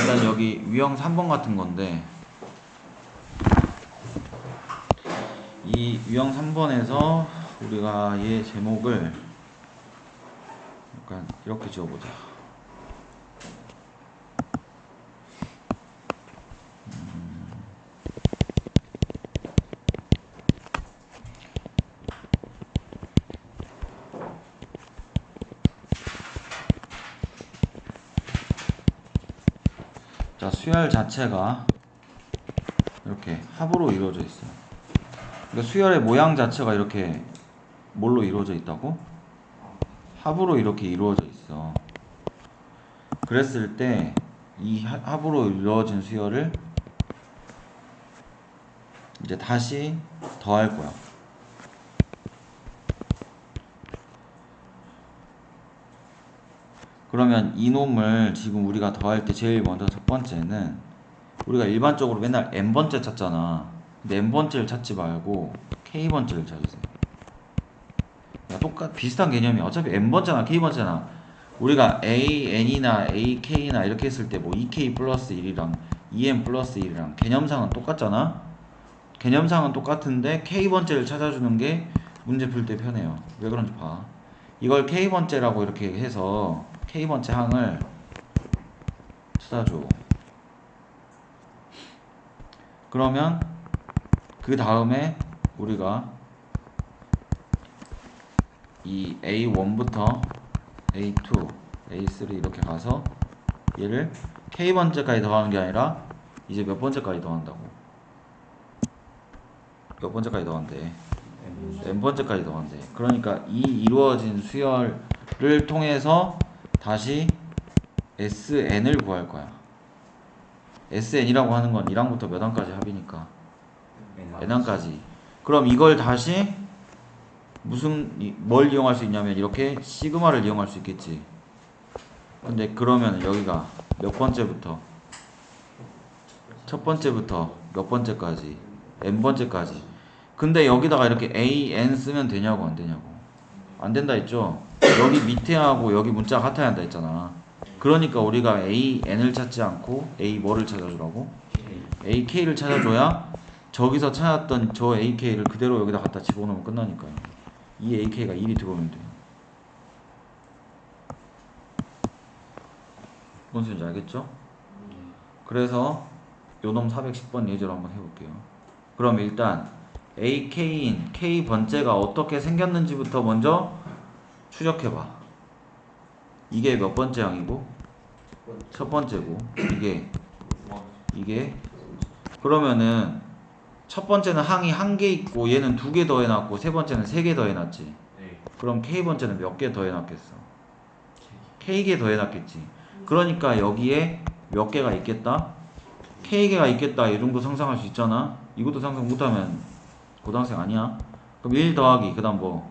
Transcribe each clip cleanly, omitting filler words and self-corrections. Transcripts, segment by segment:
일단 여기 유형 3번 같은 건데, 이 유형 3번에서 우리가 얘 제목을 약간 이렇게 지어보자. 자, 수열 자체가 이렇게 합으로 이루어져 있어요. 그러니까 수열의 모양 자체가 이렇게 뭘로 이루어져 있다고? 합으로 이렇게 이루어져 있어. 그랬을 때 이 합으로 이루어진 수열을 이제 다시 더할 거야. 그러면 이놈을 지금 우리가 더할 때 제일 먼저 첫 번째는, 우리가 일반적으로 맨날 n번째 찾잖아. 근데 n번째를 찾지 말고 k번째를 찾으세요. 비슷한 개념이 어차피 n번째나 k번째나 우리가 an이나 ak나 이렇게 했을 때 뭐 2k 플러스 1이랑 2n 플러스 1이랑 개념상은 똑같잖아. 개념상은 똑같은데 k번째를 찾아주는 게 문제 풀 때 편해요. 왜 그런지 봐. 이걸 k번째라고 이렇게 해서 k번째 항을 찾아줘. 그러면 그 다음에 우리가 이 A1부터 A2, A3 이렇게 가서 얘를 K번째까지 더하는 게 아니라 이제 몇 번째까지 더한다고? 몇 번째까지 더한대? N번째까지 더한대. 그러니까 이 이루어진 수열을 통해서 다시 SN을 구할 거야. SN이라고 하는 건 1항부터 몇 항까지 합이니까 N항까지. 그럼 이걸 다시 뭘 이용할 수 있냐면 이렇게 시그마를 이용할 수 있겠지. 근데 그러면 여기가 몇 번째부터? 첫 번째부터 몇 번째까지? n번째까지. 근데 여기다가 이렇게 an 쓰면 되냐고 안 되냐고. 안 된다 했죠. 여기 밑에 하고 여기 문자가 같아야 한다 했잖아. 그러니까 우리가 an을 찾지 않고 a 뭐를 찾아주라고? ak를 찾아줘야 저기서 찾았던 저 ak를 그대로 여기다 갖다 집어넣으면 끝나니까요. 이 ak가 1이 들어오면 돼요. 뭔 소리인지 알겠죠? 그래서 요놈 410번 예제로 한번 해볼게요. 그럼 일단 ak인 k번째가 어떻게 생겼는지부터 먼저 추적해봐. 이게 몇 번째 항이고 첫 번째고 이게 그러면은 첫 번째는 항이 한 개 있고 얘는 두 개 더해놨고 세 번째는 세 개 더해놨지. 그럼 k번째는 몇 개 더해놨겠어? k개 더해놨겠지. 그러니까 여기에 몇 개가 있겠다? k개가 있겠다. 이 정도 상상할 수 있잖아. 이것도 상상 못하면 고등학생 아니야. 그럼 1 더하기 그 다음 뭐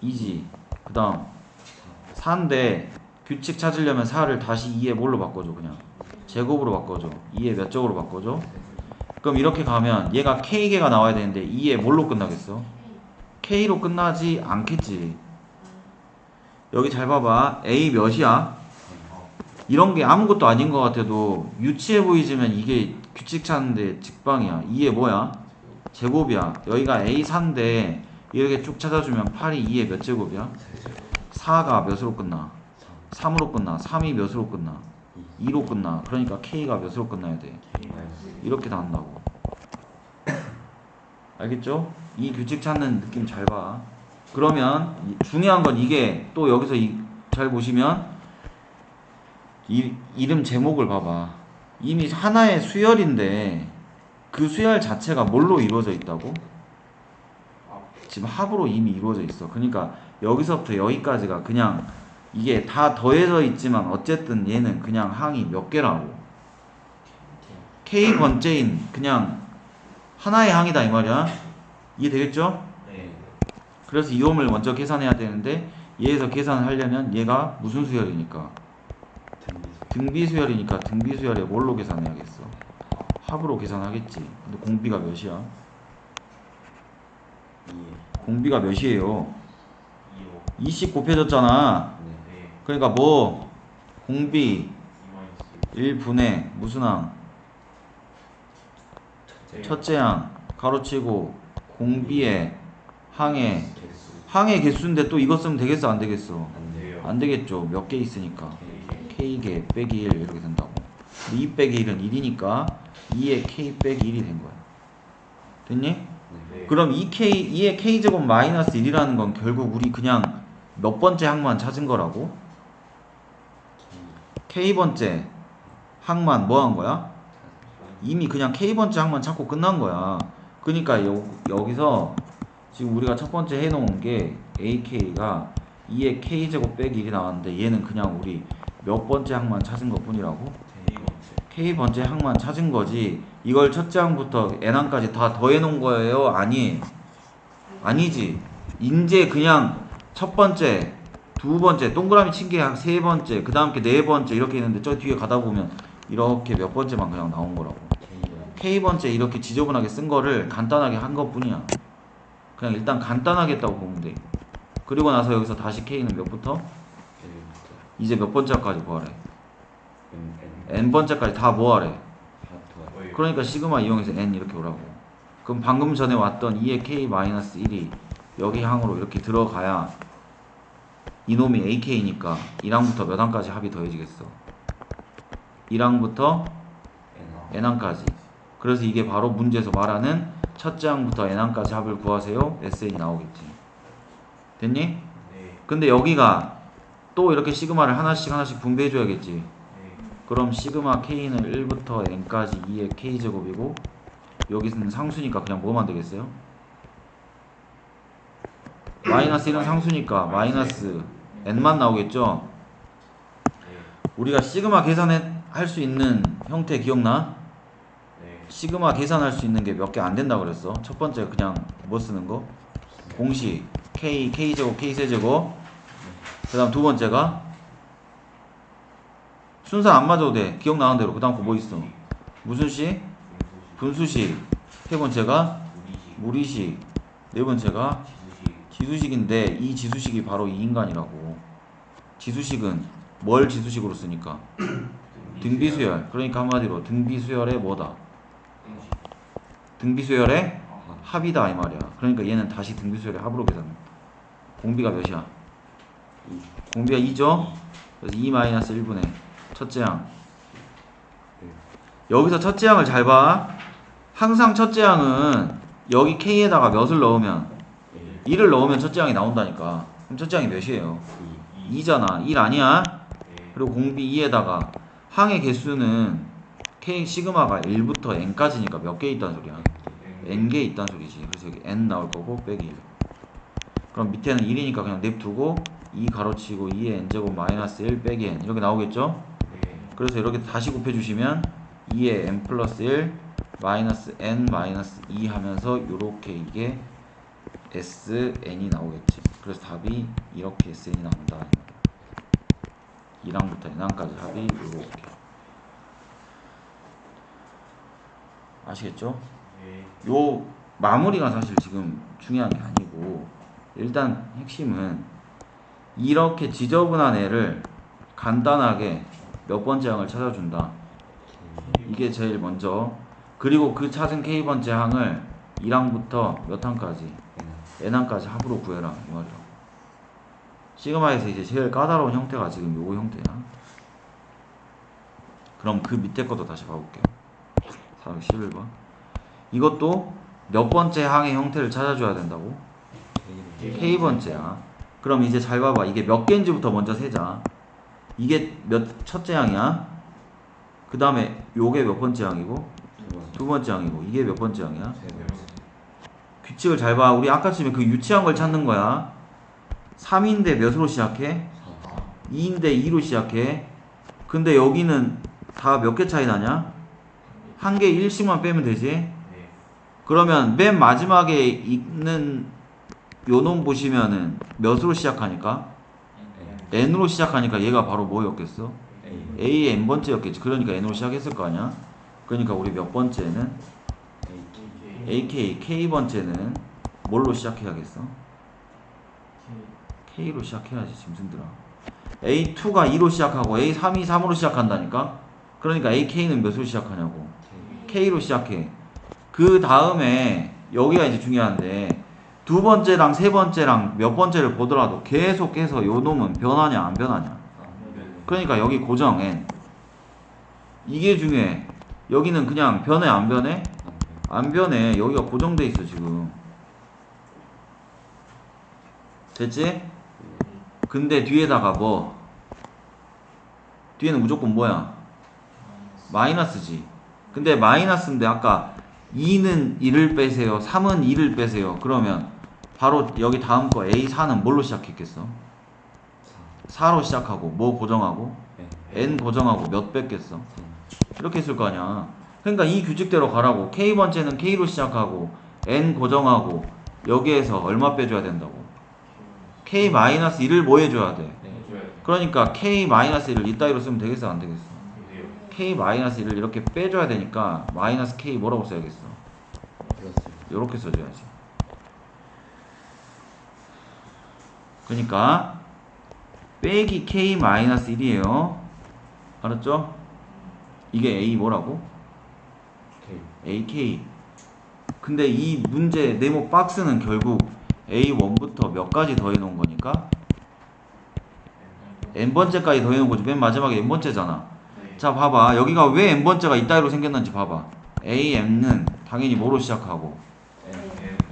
2지. 그 다음 4인데 규칙 찾으려면 4를 다시 2에 뭘로 바꿔줘? 그냥 제곱으로 바꿔줘. 2에 몇 적으로 바꿔줘? 그럼 이렇게 가면 얘가 k개가 나와야 되는데 2에 뭘로 끝나겠어? k로 끝나지 않겠지. 여기 잘 봐봐. a 몇이야? 이런 게 아무것도 아닌 것 같아도 유치해 보이지만 이게 규칙 찾는데 직방이야. 2에 뭐야? 제곱이야. 여기가 a4인데 이렇게 쭉 찾아주면 8이 2에 몇 제곱이야? 4가 몇으로 끝나? 3으로 끝나. 3이 몇으로 끝나? 2로 끝나. 그러니까 k가 몇으로 끝나야 돼? 이렇게 나온다고. 알겠죠? 이 규칙 찾는 느낌 잘 봐. 그러면 중요한 건 이게 또 여기서 잘 보시면 이름 제목을 봐봐. 이미 하나의 수열인데 그 수열 자체가 뭘로 이루어져 있다고? 지금 합으로 이미 이루어져 있어. 그러니까 여기서부터 여기까지가 그냥 이게 다 더해져 있지만 어쨌든 얘는 그냥 항이 몇 개라고. k번째인 그냥 하나의 항이다 이 말이야. 이해되겠죠? 네. 그래서 이홈을 먼저 계산해야 되는데 얘에서 계산을 하려면 얘가 무슨 수열이니까? 등비수열이니까 등비수열에 뭘로 계산해야겠어? 합으로 계산하겠지. 근데 공비가 몇이야? 공비가 몇이에요? 20 곱해졌잖아. 그러니까 뭐 공비 1분의 무슨 항? 첫째 항 가로치고 공비의 항의 개수인데 또 이거 쓰면 되겠어 안 되겠어? 안 되겠죠. 몇 개 있으니까 K개 빼기 1 이렇게 된다고. 2 빼기 1은 1이니까 2의 K 빼기 1이 된 거야. 됐니? 그럼 2의 K제곱 마이너스 1이라는 건 결국 우리 그냥 몇 번째 항만 찾은 거라고? K번째 항만 뭐 한 거야? 이미 그냥 K번째 항만 찾고 끝난 거야. 그러니까 여기서 지금 우리가 첫 번째 해놓은 게 AK가 2의 K제곱 빼기 1이 나왔는데 얘는 그냥 우리 몇 번째 항만 찾은 것 뿐이라고? K번째 항만 찾은 거지. 이걸 첫째 항부터 N항까지 다 더해놓은 거예요? 아니지. 이제 그냥 첫 번째, 두 번째, 동그라미 친 게 세 번째, 그 다음 게 네 번째 이렇게 있는데 저 뒤에 가다 보면 이렇게 몇 번째만 그냥 나온 거라고. K번째 이렇게 지저분하게 쓴 거를 간단하게 한 것 뿐이야. 그냥 일단 간단하게 했다고 보면 돼. 그리고 나서 여기서 다시 K는 몇부터? 이제 몇 번째까지 구하래? N번째까지 다 뭐하래? 그러니까 시그마 이용해서 N 이렇게 오라고. 그럼 방금 전에 왔던 2의 K-1이 여기 항으로 이렇게 들어가야 이놈이 AK니까 1항부터 몇 항까지 합이 더해지겠어? 1항부터 N항까지. 그래서 이게 바로 문제에서 말하는 첫째 항부터 N항까지 합을 구하세요. SN이 나오겠지. 됐니? 근데 여기가 또 이렇게 시그마를 하나씩 분배해줘야겠지. 그럼 시그마 K는 1부터 N까지 2의 K제곱이고 여기서는 상수니까 그냥 뭐만 되겠어요? 마이너스 1은 상수니까 마이너스 N만 나오겠죠? 우리가 시그마 계산할 수 있는 형태 기억나? 시그마 계산할 수 있는 게 몇 개 안 된다 그랬어. 첫 번째 그냥 뭐 쓰는 거? 공식 K제곱 K세제곱. 그 다음 두 번째가 순서 안 맞아도 돼. 기억나는 대로. 그 다음 거 뭐 있어? 무슨 식? 분수식. 세 번째가 무리식. 네 번째가 지수식인데 이 지수식이 바로 이 인간이라고. 지수식은 뭘 지수식으로 쓰니까? 등비수열. 그러니까 한마디로 등비수열의 뭐다? 등비수열의 합이다 이 말이야. 그러니까 얘는 다시 등비수열의 합으로 계산해. 공비가 몇이야? 공비가 2죠? 그래서 2-1분의 첫째 항. 여기서 첫째 항을 잘 봐. 항상 첫째 항은 여기 K에다가 몇을 넣으면 1을 넣으면 첫째 항이 나온다니까. 그럼 첫째 항이 몇이에요? 2잖아. 1 아니야? 그리고 공비 2에다가 항의 개수는 K 시그마가 1부터 N까지니까 몇 개 있다는 소리야? N개 있다는 소리지. 그래서 여기 N 나올 거고 빼기 1. 그럼 밑에는 1이니까 그냥 냅두고 2 가로치고 2의 N제곱 마이너스 1 빼기 N 이렇게 나오겠죠? 그래서 이렇게 다시 곱해주시면 2의 N 플러스 1 마이너스 N 마이너스 2 하면서 요렇게 이게 SN이 나오겠지. 그래서 답이 이렇게 SN이 나온다. 1항부터 N항까지 합이 요렇게. 아시겠죠? 요 마무리가 사실 지금 중요한 게 아니고 일단 핵심은 이렇게 지저분한 애를 간단하게 몇 번째 항을 찾아준다. 이게 제일 먼저. 그리고 그 찾은 K번째 항을 1항부터 몇 항까지? N항까지 합으로 구해라 이 말이라고. 시그마에서 이제 제일 까다로운 형태가 지금 요거 형태야. 그럼 그 밑에 것도 다시 봐볼게요. 411번. 이것도 몇 번째 항의 형태를 찾아줘야 된다고? K번째야. 그럼 이제 잘 봐봐. 이게 몇 개인지부터 먼저 세자. 이게 첫째 항이야. 그 다음에 요게 몇 번째 항이고? 두 번째 항이고. 이게 몇 번째 항이야? 규칙을 잘 봐. 우리 아까쯤에 그 유치한 걸 찾는 거야. 3인데 몇으로 시작해? 2인데 2로 시작해. 근데 여기는 다 몇 개 차이 나냐? 한 개 1씩만 빼면 되지? 그러면 맨 마지막에 있는 요놈 보시면은 몇으로 시작하니까? N으로 시작하니까 얘가 바로 뭐였겠어? A의 N번째였겠지. 그러니까 N으로 시작했을 거 아니야? 그러니까 우리 몇 번째는? AK, K번째는 뭘로 시작해야겠어? K로 시작해야지 짐승들아. A2가 2로 시작하고 A3이 3으로 시작한다니까? 그러니까 AK는 몇으로 시작하냐고. K로 시작해. 그 다음에 여기가 이제 중요한데 두 번째랑 세 번째랑 몇 번째를 보더라도 계속해서 요 놈은 변하냐 안 변하냐. 그러니까 여기 고정 N. 이게 중요해. 여기는 그냥 변해 안 변해? 안 변해. 여기가 고정돼 있어 지금. 됐지? 근데 뒤에다가 뭐? 뒤에는 무조건 뭐야? 마이너스지. 근데 마이너스인데 아까 2는 1을 빼세요. 3은 2를 빼세요. 그러면 바로 여기 다음 거 A4는 뭘로 시작했겠어? 4로 시작하고 뭐 고정하고? N 고정하고 몇 뺐겠어? 이렇게 했을 거 아니야. 그러니까 이 규칙대로 가라고. K번째는 K로 시작하고 N 고정하고 여기에서 얼마 빼줘야 된다고? K-1을 뭐 해줘야 돼? 그러니까 K-1을 이따위로 쓰면 되겠어 안 되겠어? K-1을 이렇게 빼줘야 되니까 마이너스 K 뭐라고 써야겠어? 이렇게 써줘야지. 그러니까 빼기 K-1이에요. 알았죠? 이게 A 뭐라고? AK. 근데 이 문제 네모 박스는 결국 A1부터 몇 가지 더해놓은 거니까 N번째까지 더해놓은 거지. 맨 마지막에 N번째잖아. 자 봐봐. 여기가 왜 N번째가 이따위로 생겼는지 봐봐. AM는 당연히 뭐로 시작하고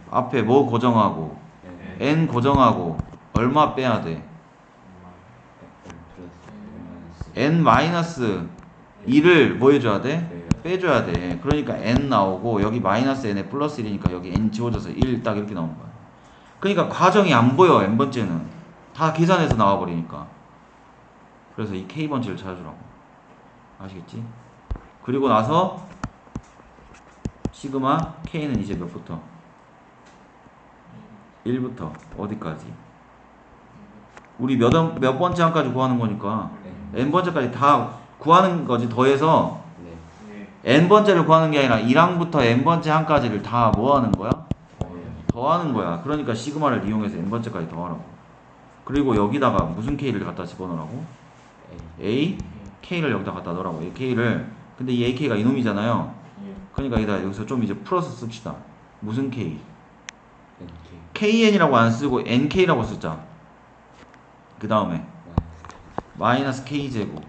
앞에 뭐 고정하고 N 고정하고 얼마 빼야 돼? N-2를 뭐 해줘야 돼? 빼줘야 돼. 그러니까 N 나오고 여기 마이너스 N에 플러스 1이니까 여기 N 지워져서 1 딱 이렇게 나오는 거야. 그러니까 과정이 안 보여. N번째는 다 계산해서 나와버리니까. 그래서 이 K번째를 찾아주라고. 아시겠지? 그리고 나서 시그마 K는 이제 몇부터? 1부터 어디까지? 우리 몇 번째 항까지 구하는 거니까 N번째까지 다 구하는 거지. 더해서 N번째를 구하는 게 아니라 1항부터 N번째 항까지를 다 뭐 하는 거야? 더하는 거야. 그러니까 시그마를 이용해서 N번째까지 더하라고. 그리고 여기다가 무슨 K를 갖다 집어넣으라고? A, K를 여기다 갖다 넣으라고. A, K를. 근데 이 AK가 이놈이잖아요. 그러니까 여기서 좀 이제 풀어서 씁시다. 무슨 K? KN이라고 안 쓰고 NK라고 쓰자. 그 다음에 마이너스 K제곱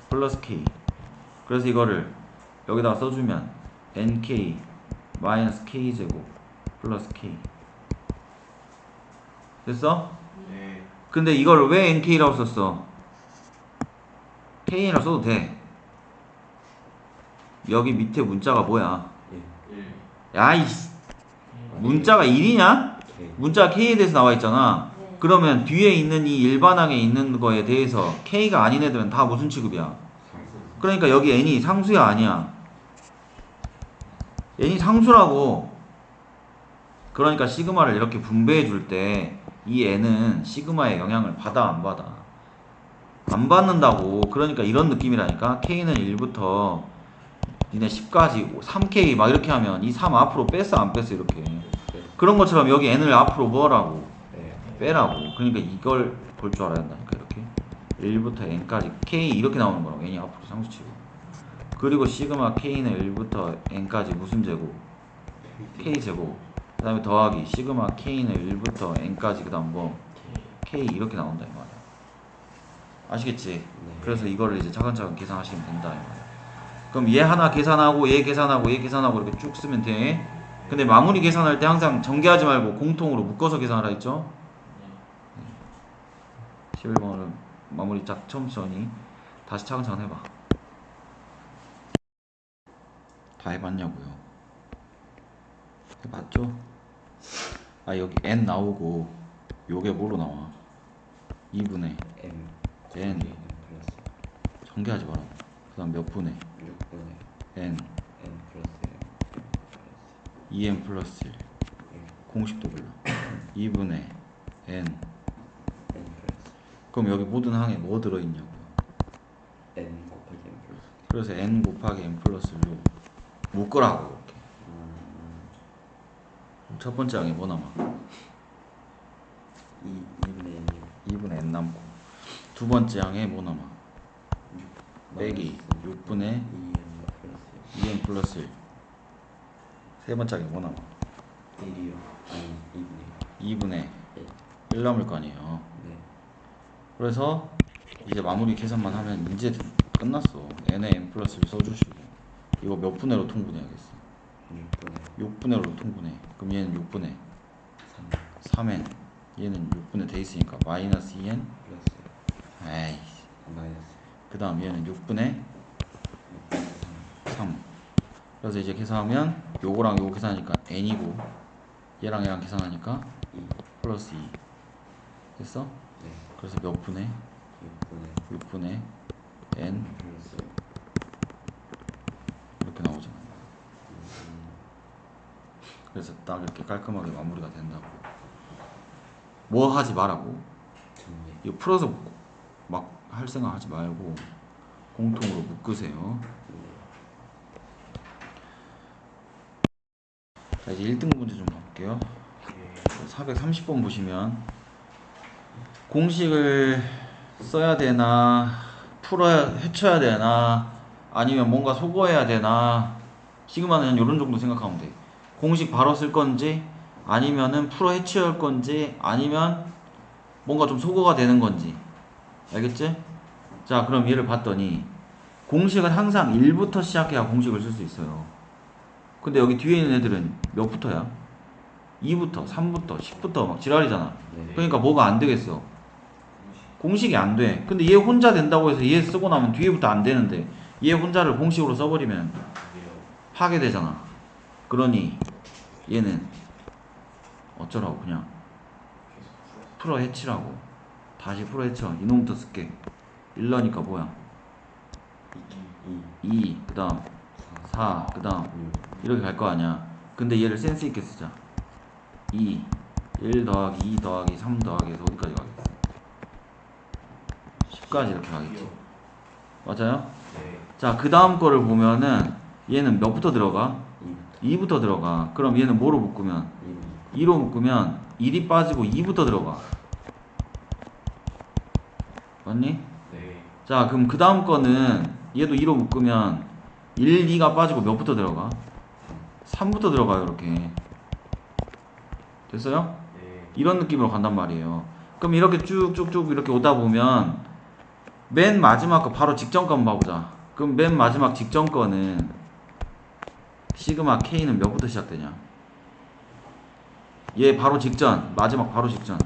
플러스 K. 그래서 이거를 여기다가 써주면 NK 마이너스 K제곱 플러스 K. 됐어? 네. 근데 이걸 왜 NK라고 썼어? K라고 써도 돼. 여기 밑에 문자가 뭐야? 야이씨, 문자가 1이냐? 문자가 K에 대해서 나와 있잖아. 그러면 뒤에 있는 이 일반항에 있는 거에 대해서 K가 아닌 애들은 다 무슨 취급이야? 그러니까 여기 N이 상수야 아니야? N이 상수라고. 그러니까 시그마를 이렇게 분배해 줄 때 이 N은 시그마의 영향을 받아 안 받아? 안 받는다고. 그러니까 이런 느낌이라니까. K는 1부터 니네 10까지 3K 막 이렇게 하면 이 3 앞으로 뺐어 안 뺐어 이렇게. 그런 것처럼 여기 N을 앞으로 뭐라고? 빼라고. 그러니까 이걸 볼 줄 알아야 한다니까. 이렇게 1부터 N까지 K 이렇게 나오는 거라고. N이 앞으로 상수치고. 그리고 시그마 K는 1부터 N까지 무슨 제곱? K제곱. 그 다음에 더하기 시그마 K는 1부터 N까지 그 다음 뭐? K 이렇게 나온다 이 말이야. 아시겠지? 그래서 이거를 이제 차근차근 계산하시면 된다 이 말이야. 그럼 얘 하나 계산하고 얘 계산하고 얘 계산하고 이렇게 쭉 쓰면 돼. 근데 마무리 계산할 때 항상 전개하지 말고 공통으로 묶어서 계산하라 했죠? 11번은 마무리 딱 처음 써니 다시 차근차근 해봐. 다 해봤냐고요? 해봤죠? 아 여기 N 나오고 요게 뭐로 나와? 2분의 N 전개하지 마라. 그 다음 몇 분의? 6분의 N 플러스 2N 플러스 1 공식도 몰라. 2분의 N 그럼 여기 모든 항에 뭐 들어있냐고요? N 곱하기 N 플러스. 그래서 N 곱하기 N 플러스 6 묶으라고 이렇게. 첫 번째 항에 뭐 남아? 2분의 N 2분의 N 남고 두 번째 항에 뭐 남아? 빼기 6분의 2n 플러스 1. 세 번째가 뭐 나와? 1이요. 아니 2분의 1 남을 거 아니에요. 네. 그래서 이제 마무리 계산만 하면 이제 끝났어. n에 n 플러스 1 써주시고 이거 몇 분의로 통분해야겠어? 6분의로 통분해. 그럼 얘는 6분의 3n, 얘는 6분의 돼 있으니까 마이너스 2n 플러스 에이씨. 마이너스 그 다음 얘는 6분의 3. 그래서 이제 계산하면 요거랑 요거 계산하니까 n이고 얘랑 얘랑 계산하니까 2 플러스 2 됐어? 네. 그래서 몇 분의 6분의 n 플러스 이렇게 나오잖아. 그래서 딱 이렇게 깔끔하게 마무리가 된다고. 뭐 하지 말라고. 정리. 이거 풀어서 막 할 생각 하지 말고 공통으로 묶으세요. 자, 이제 1등 문제 좀 가볼게요. 430번 보시면 공식을 써야 되나 헤쳐야 되나 아니면 뭔가 소거해야 되나 시그마는 이런 정도 생각하면 돼. 공식 바로 쓸 건지 아니면은 풀어 헤쳐야 할 건지 아니면 뭔가 좀 소거가 되는 건지 알겠지? 자, 그럼 얘를 봤더니 공식은 항상 1부터 시작해야 공식을 쓸 수 있어요. 근데 여기 뒤에 있는 애들은 몇부터야? 2부터, 3부터, 10부터 막 지랄이잖아. 네. 그러니까 뭐가 안 되겠어? 공식이 안 돼. 근데 얘 혼자 된다고 해서 얘 쓰고 나면 뒤에부터 안 되는데 얘 혼자를 공식으로 써버리면 파괴되잖아. 그러니 얘는 어쩌라고 그냥 풀어 헤치라고. 다시 풀어 헤쳐. 이놈부터 쓸게. 1러니까 뭐야? 2, 그 다음 4, 그 다음 이렇게 갈 거 아니야. 근데 얘를 센스 있게 쓰자. 2, 1 더하기 2 더하기 3 더하기 해서 어디까지 가겠어? 10까지 이렇게 가겠지. 맞아요? 네. 자, 그 다음 거를 보면은 얘는 몇부터 들어가? 2부터 들어가. 그럼 얘는 뭐로 묶으면? 2로 묶으면 1이 빠지고 2부터 들어가. 맞니? 네. 자, 그럼 그 다음 거는 얘도 2로 묶으면 1, 2가 빠지고 몇부터 들어가? 3부터 들어가요. 이렇게 됐어요? 네. 이런 느낌으로 간단 말이에요. 그럼 이렇게 쭉쭉쭉 이렇게 오다 보면 맨 마지막 거 바로 직전 거 한번 봐보자. 그럼 맨 마지막 직전 거는 시그마 K는 몇부터 시작되냐? 얘 바로 직전, 마지막 바로 직전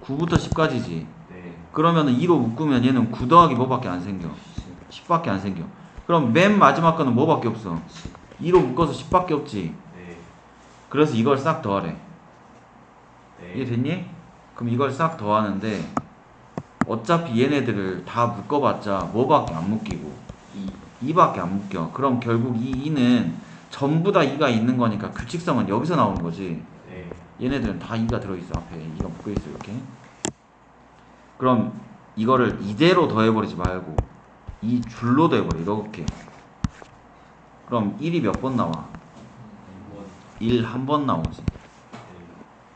9부터 10까지지. 네. 그러면은 2로 묶으면 얘는 9 더하기 뭐밖에 안 생겨? 10밖에 안 생겨. 그럼 맨 마지막 거는 뭐밖에 없어? 2로 묶어서 10밖에 없지. 네. 그래서 이걸 싹 더하래. 네. 이해됐니? 그럼 이걸 싹 더하는데 어차피 얘네들을 다 묶어봤자 뭐밖에 안 묶이고 2밖에 안 묶여. 그럼 결국 이 2는 전부 다 2가 있는 거니까 규칙성은 여기서 나오는 거지. 네. 얘네들은 다 2가 들어있어. 앞에 2가 묶여있어 이렇게. 그럼 이거를 이대로 더해버리지 말고 이 줄로 더해버려. 이렇게. 그럼 1이 몇 번 나와? 1 한 번 나오지.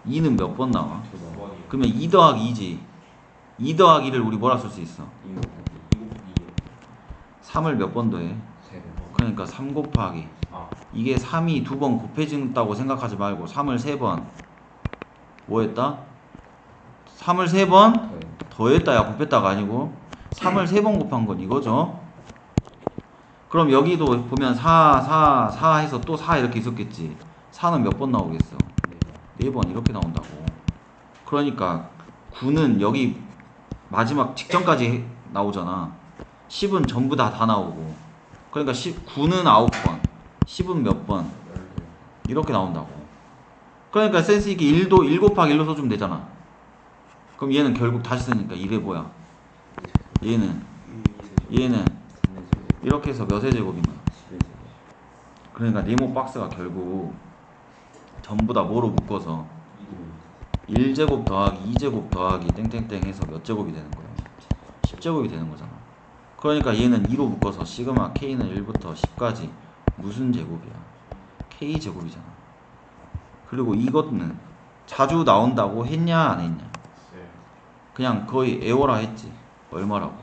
2는 몇 번 나와? 그러면 2 더하기 2지. 2 더하기를 우리 뭐라 쓸 수 있어? 3을 몇 번 더해? 그러니까 3 곱하기. 이게 3이 2번 곱해진다고 생각하지 말고 3을 3번 뭐 했다? 3을 3번 더했다. 야, 곱했다가 아니고 3을 3번 곱한 건 이거죠. 그럼 여기도 보면 4 해서 또 4 이렇게 있었겠지. 4는 몇 번 나오겠어? 4번 이렇게 나온다고. 그러니까 9는 여기 마지막 직전까지 나오잖아. 10은 전부 다 나오고. 그러니까 9는 9번, 10은 몇 번? 이렇게 나온다고. 그러니까 센스 있게 1도 1 곱하기 1로 써주면 되잖아. 그럼 얘는 결국 다시 쓰니까 1에 뭐야? 얘는 이렇게 해서 몇의 제곱인 거야? 그러니까 네모 박스가 결국 전부 다 뭐로 묶어서 1제곱 더하기 2제곱 더하기 땡땡땡 해서 몇 제곱이 되는 거야? 10제곱이 되는 거잖아. 그러니까 얘는 2로 묶어서 시그마 K는 1부터 10까지 무슨 제곱이야? K제곱이잖아. 그리고 이것은 자주 나온다고 했냐 안 했냐? 그냥 거의 애워라 했지. 얼마라고?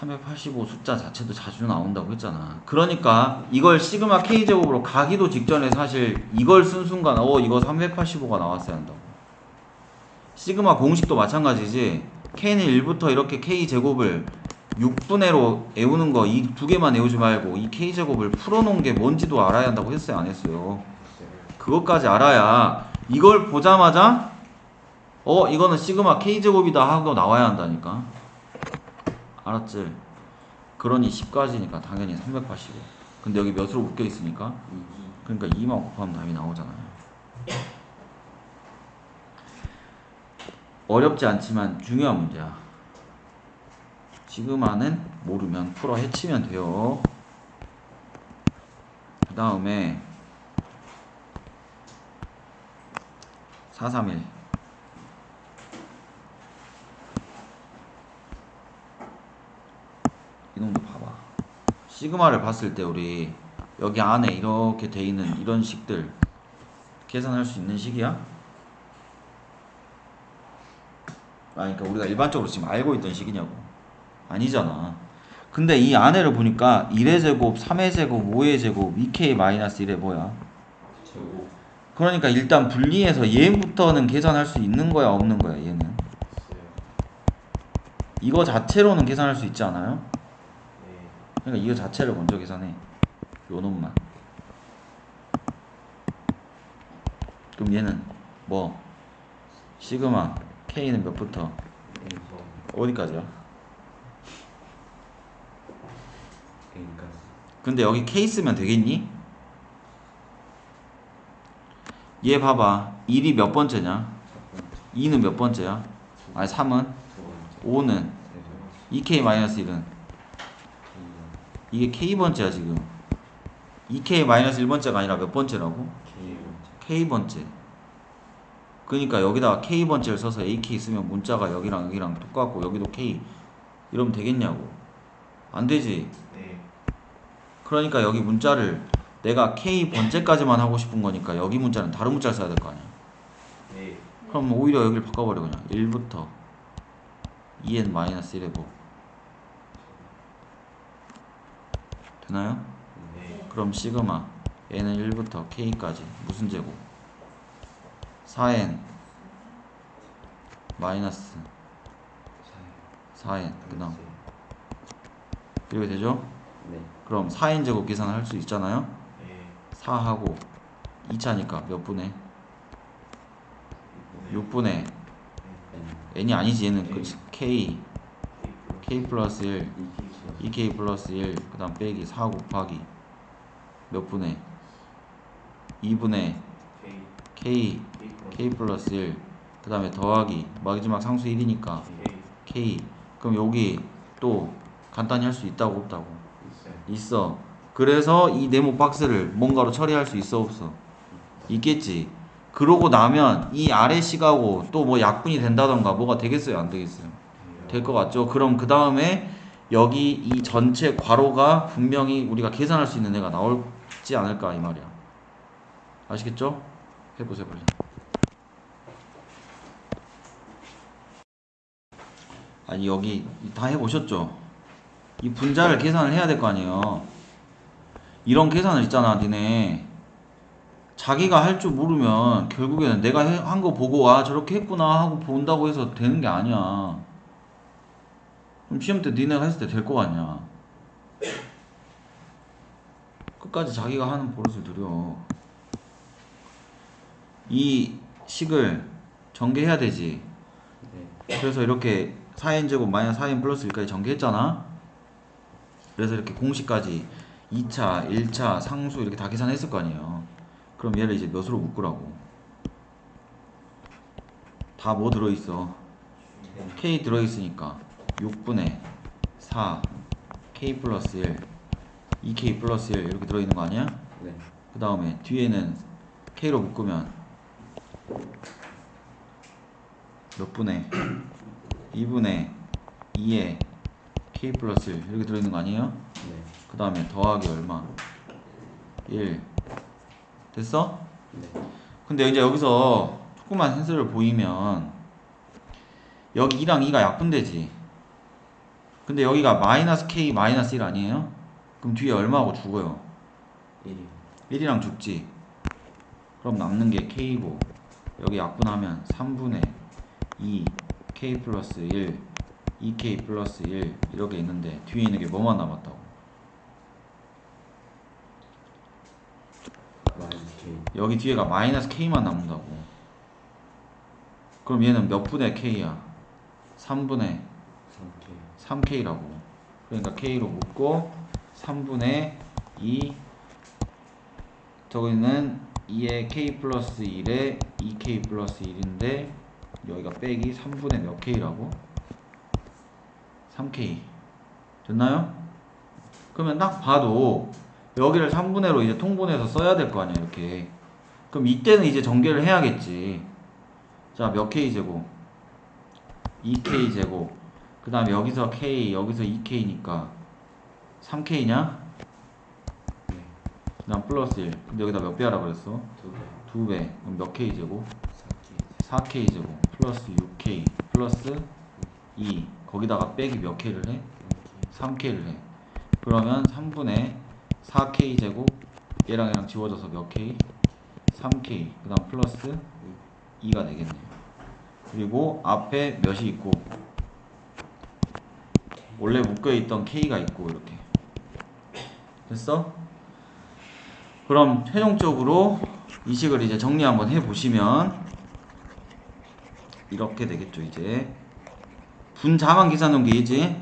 385 숫자 자체도 자주 나온다고 했잖아. 그러니까 이걸 시그마 K제곱으로 가기도 직전에 사실 이걸 쓴 순간 이거 385가 나왔어야 한다고. 시그마 공식도 마찬가지지. K는 1부터 이렇게 K제곱을 6분의로 외우는 거 이 두 개만 외우지 말고 이 K제곱을 풀어놓은 게 뭔지도 알아야 한다고 했어요, 안 했어요? 그것까지 알아야 이걸 보자마자 이거는 시그마 K제곱이다 하고 나와야 한다니까. 알았지? 그러니 10까지니까 당연히 385. 근데 여기 몇으로 묶여 있으니까 그러니까 2만 곱하면 답이 나오잖아요. 어렵지 않지만 중요한 문제야. 시그마는 모르면 풀어 헤치면 돼요. 그 다음에 431 이놈도 봐봐. 시그마를 봤을 때 우리 여기 안에 이렇게 돼 있는 이런 식들 계산할 수 있는 식이야? 그러니까 우리가 일반적으로 지금 알고 있던 식이냐고. 아니잖아. 근데 이 안에를 보니까 1의 제곱, 3의 제곱, 5의 제곱, 2k-1의 뭐야? 제곱. 그러니까 일단 분리해서 얘부터는 계산할 수 있는 거야, 없는 거야, 얘는? 이거 자체로는 계산할 수 있지 않아요? 그러니까 이거 자체를 먼저 계산해. 요 놈만. 그럼 얘는 뭐? 시그마 K는 몇부터? 어디까지야? 근데 여기 K 쓰면 되겠니? 얘 봐봐. 1이 몇 번째냐? 2는 몇 번째야? 아니 3은? 5는? 2K-1은? 이게 K번째야 지금. 2K-1번째가 아니라 몇 번째라고? K번째. 그러니까 여기다가 K번째를 써서 AK 쓰면 문자가 여기랑 여기랑 똑같고 여기도 K 이러면 되겠냐고. 안 되지. 그러니까 여기 문자를 내가 K번째까지만 하고 싶은 거니까 여기 문자는 다른 문자를 써야 될 거 아니야. 그럼 오히려 여기를 바꿔버려. 그냥 1부터 2n-1에 보 되나요? 그럼 시그마 n은 1부터 k까지 무슨 제곱? 4n 마이너스 4n 그 다음 이렇게 되죠? 네. 그럼 4n 제곱 계산을 할 수 있잖아요? 4하고 2차니까 몇 분의? 6분의 n이 아니지 얘는 그치 k 플러스 1 2k 플러스 1 그 다음 빼기 4 곱하기 몇 분의 2분의 k 플러스 1 그 다음에 더하기 마지막 상수 1이니까 k. 그럼 여기 또 간단히 할 수 있다고 없다고? 있어. 그래서 이 네모 박스를 뭔가로 처리할 수 있어 없어? 있겠지. 그러고 나면 이 아래 식하고 또 뭐 약분이 된다던가 뭐가 되겠어요 안 되겠어요? 될 것 같죠? 그럼 그 다음에 여기 이 전체 괄호가 분명히 우리가 계산할 수 있는 애가 나올지 않을까 이 말이야. 아시겠죠? 해보세요 빨리. 아니 여기 다 해보셨죠? 이 분자를 계산을 해야 될 거 아니에요. 이런 계산을 있잖아 니네. 자기가 할 줄 모르면 결국에는 내가 한 거 보고 아 저렇게 했구나 하고 본다고 해서 되는 게 아니야. 그럼 시험 때 니네가 했을 때 될 거 같냐. 끝까지 자기가 하는 버릇을 들여. 이 식을 전개해야 되지. 그래서 이렇게 4n제곱 마이너스 4n 플러스 1까지 전개했잖아. 그래서 이렇게 공식까지 2차, 1차, 상수 이렇게 다 계산했을 거 아니에요. 그럼 얘를 이제 몇으로 묶으라고. 다 뭐 들어있어? k 들어있으니까 6분의 4 k 플러스 1 2k 플러스 1 이렇게 들어있는 거 아니야? 네. 그 다음에 뒤에는 k로 묶으면 몇 분의 2분의 2에 k 플러스 1 이렇게 들어있는 거 아니에요? 네. 그 다음에 더하기 얼마? 1 됐어? 네. 근데 이제 여기서 조그만 센스를 보이면 여기 2랑 2가 약분되지. 근데 여기가 마이너스 k 마이너스 1 아니에요? 그럼 뒤에 얼마하고 죽어요? 1이요. 1이랑 죽지. 그럼 남는 게 k고 여기 약분하면 3분의 2 k 플러스 1 2k 플러스 1 이렇게 있는데 뒤에 있는 게 뭐만 남았다고? 마이너스 K. 여기 뒤에가 마이너스 k만 남는다고. 그럼 얘는 몇 분의 k야? 3분의 3K. 3k라고. 그러니까 k로 묶고 3분의 2 저기는 2에 k 플러스 1에 2k 플러스 1인데 여기가 빼기 3분의 몇 k라고? 3k 됐나요? 그러면 딱 봐도 여기를 3분의로 이제 통분해서 써야 될 거 아니야 이렇게. 그럼 이때는 이제 전개를 해야겠지. 자, 몇 k제곱? 2k제곱. 그 다음에 여기서 k 여기서 2k니까 3k냐? 네. 그 다음 플러스 1. 근데 여기다 몇 배 하라 그랬어? 2배. 2배. 그럼 몇 k제곱? 4K. 4k제곱 플러스 6k 플러스 2 거기다가 빼기 몇 k를 해? 3k를 해. 그러면 3분의 4k제곱 얘랑 지워져서 몇 k? 3k 그 다음 플러스 2가 되겠네요. 그리고 앞에 몇이 있고 원래 묶여있던 k가 있고 이렇게 됐어? 그럼 최종적으로 이 식을 이제 정리 한번 해보시면 이렇게 되겠죠. 이제 분자만 계산 놓은 게 얘지.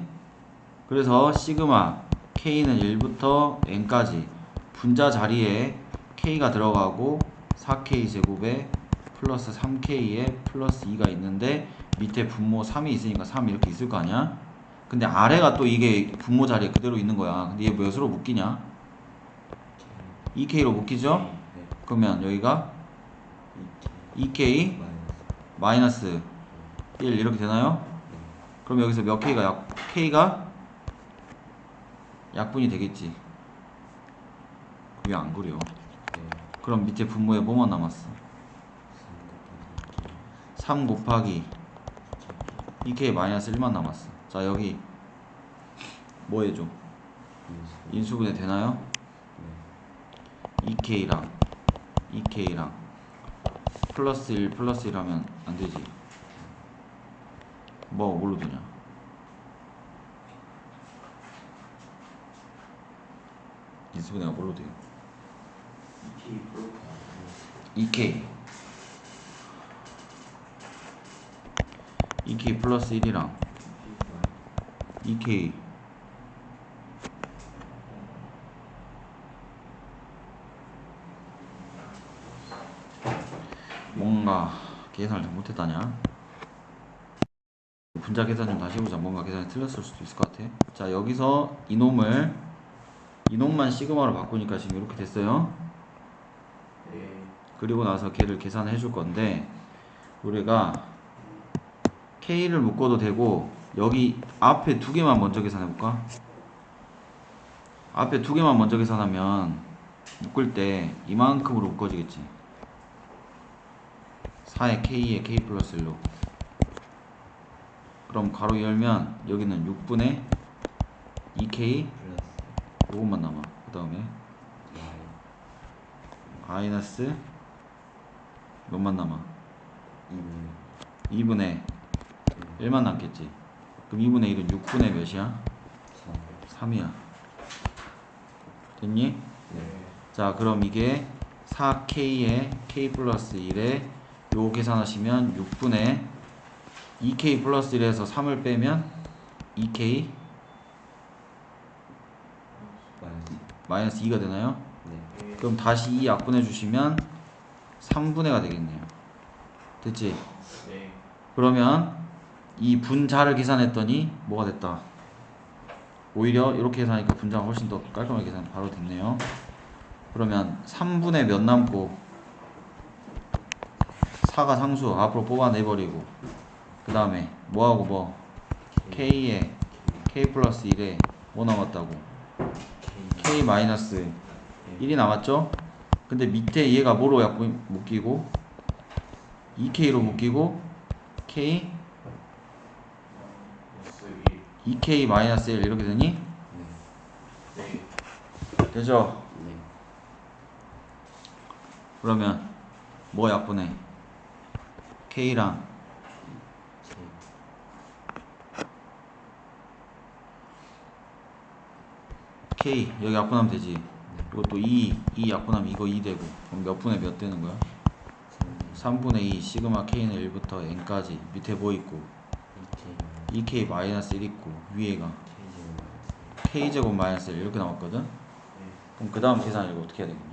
그래서 시그마 k는 1부터 n까지 분자 자리에 k가 들어가고 4k 제곱에 플러스 3k에 플러스 2가 있는데 밑에 분모 3이 있으니까 3 이렇게 있을 거 아니야. 근데 아래가 또 이게 분모 자리에 그대로 있는 거야. 근데 얘 몇으로 묶이냐? 2k로 묶이죠? 네. 그러면 여기가 2k 2K. 마이너스 1 이렇게 되나요? 네. 그럼 여기서 몇 k가 k가 약분이 되겠지. 그게 안 그려. 네. 그럼 밑에 분모에 뭐만 남았어? 3 곱하기 2k 마이너스 1만 남았어. 자, 여기 뭐 해줘? 인수분해 되나요? 네. 2k랑 플러스 1 플러스 1 하면 안 되지. 뭐 뭘로 되냐? 인수분해가 뭘로 돼요? 2k 2k 플러스 1이랑 2k 뭔가 계산을 잘못했다냐? 분자 계산 좀 다시 해보자. 뭔가 계산이 틀렸을 수도 있을 것 같아. 자, 여기서 이놈만 시그마로 바꾸니까 지금 이렇게 됐어요. 네. 그리고 나서 걔를 계산해 줄 건데 우리가 k를 묶어도 되고 여기 앞에 두 개만 먼저 계산해 볼까? 앞에 두 개만 먼저 계산하면 묶을 때 이만큼으로 묶어지겠지. 4에 k에 k 플러스 1로. 그럼 가로 열면 여기는 6분의 2k 플러스 요것만 남아. 그 다음에 Y. 마이너스 몇만 남아? 2분의 2분의 1만 남겠지. 그럼 2분의 1은 6분의 몇이야? 3. 3이야. 됐니? 네. 자, 그럼 이게 4k에 k 플러스 1에 요 계산하시면 6분의 2k 플러스 1에서 3을 빼면 2k 마이너스 2가 되나요? 네. 그럼 다시 2 약분해 주시면 3분의가 되겠네요. 됐지? 네. 그러면 이 분자를 계산했더니 뭐가 됐다. 오히려 이렇게 계산하니까 분자가 훨씬 더 깔끔하게 계산 바로 됐네요. 그러면 3분의 몇 남고 4가 상수 앞으로 뽑아내버리고 그 다음에 뭐하고 뭐 k에 k 플러스 1에 뭐 남았다고 k 마이너스 1이 남았죠? 근데 밑에 얘가 뭐로 약분 묶이고 2k로 묶이고 k 2k-1 이렇게 되니? 네. 되죠? 네. 그러면 뭐 약분해? k랑 k 여기 약분하면 되지. 이것도 2 약분하면 이거 2 되고. 그럼 몇 분의 몇 되는 거야? 3분의 2 시그마 k는 1부터 n까지. 밑에 뭐 있고? 2k-1 있고 위에가 k제곱 마이너스 1 이렇게 나왔거든? 그럼 그 다음 계산 이거 어떻게 해야 되겠냐?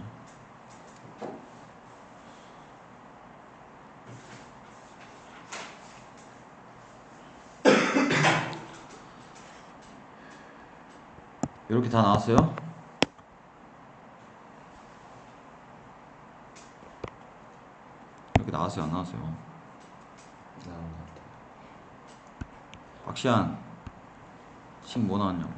이렇게 다 나왔어요? 이렇게 나왔어요? 안 나왔어요? 나온 것 같아요. 박시안 식 뭐 나왔냐고.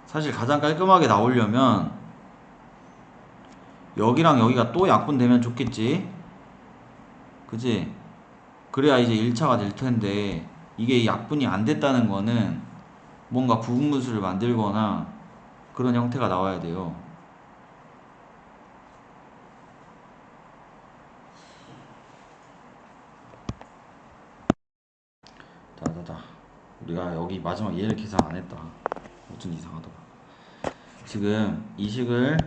사실 가장 깔끔하게 나오려면 여기랑 여기가 또 약분되면 좋겠지? 그지? 그래야 이제 1차가 될 텐데 이게 약분이 안 됐다는 거는 뭔가 부분분수를 만들거나 그런 형태가 나와야 돼요. 자자자, 우리가 여기 마지막 얘를 계산 안 했다. 무슨 이상하더라. 지금 이 식을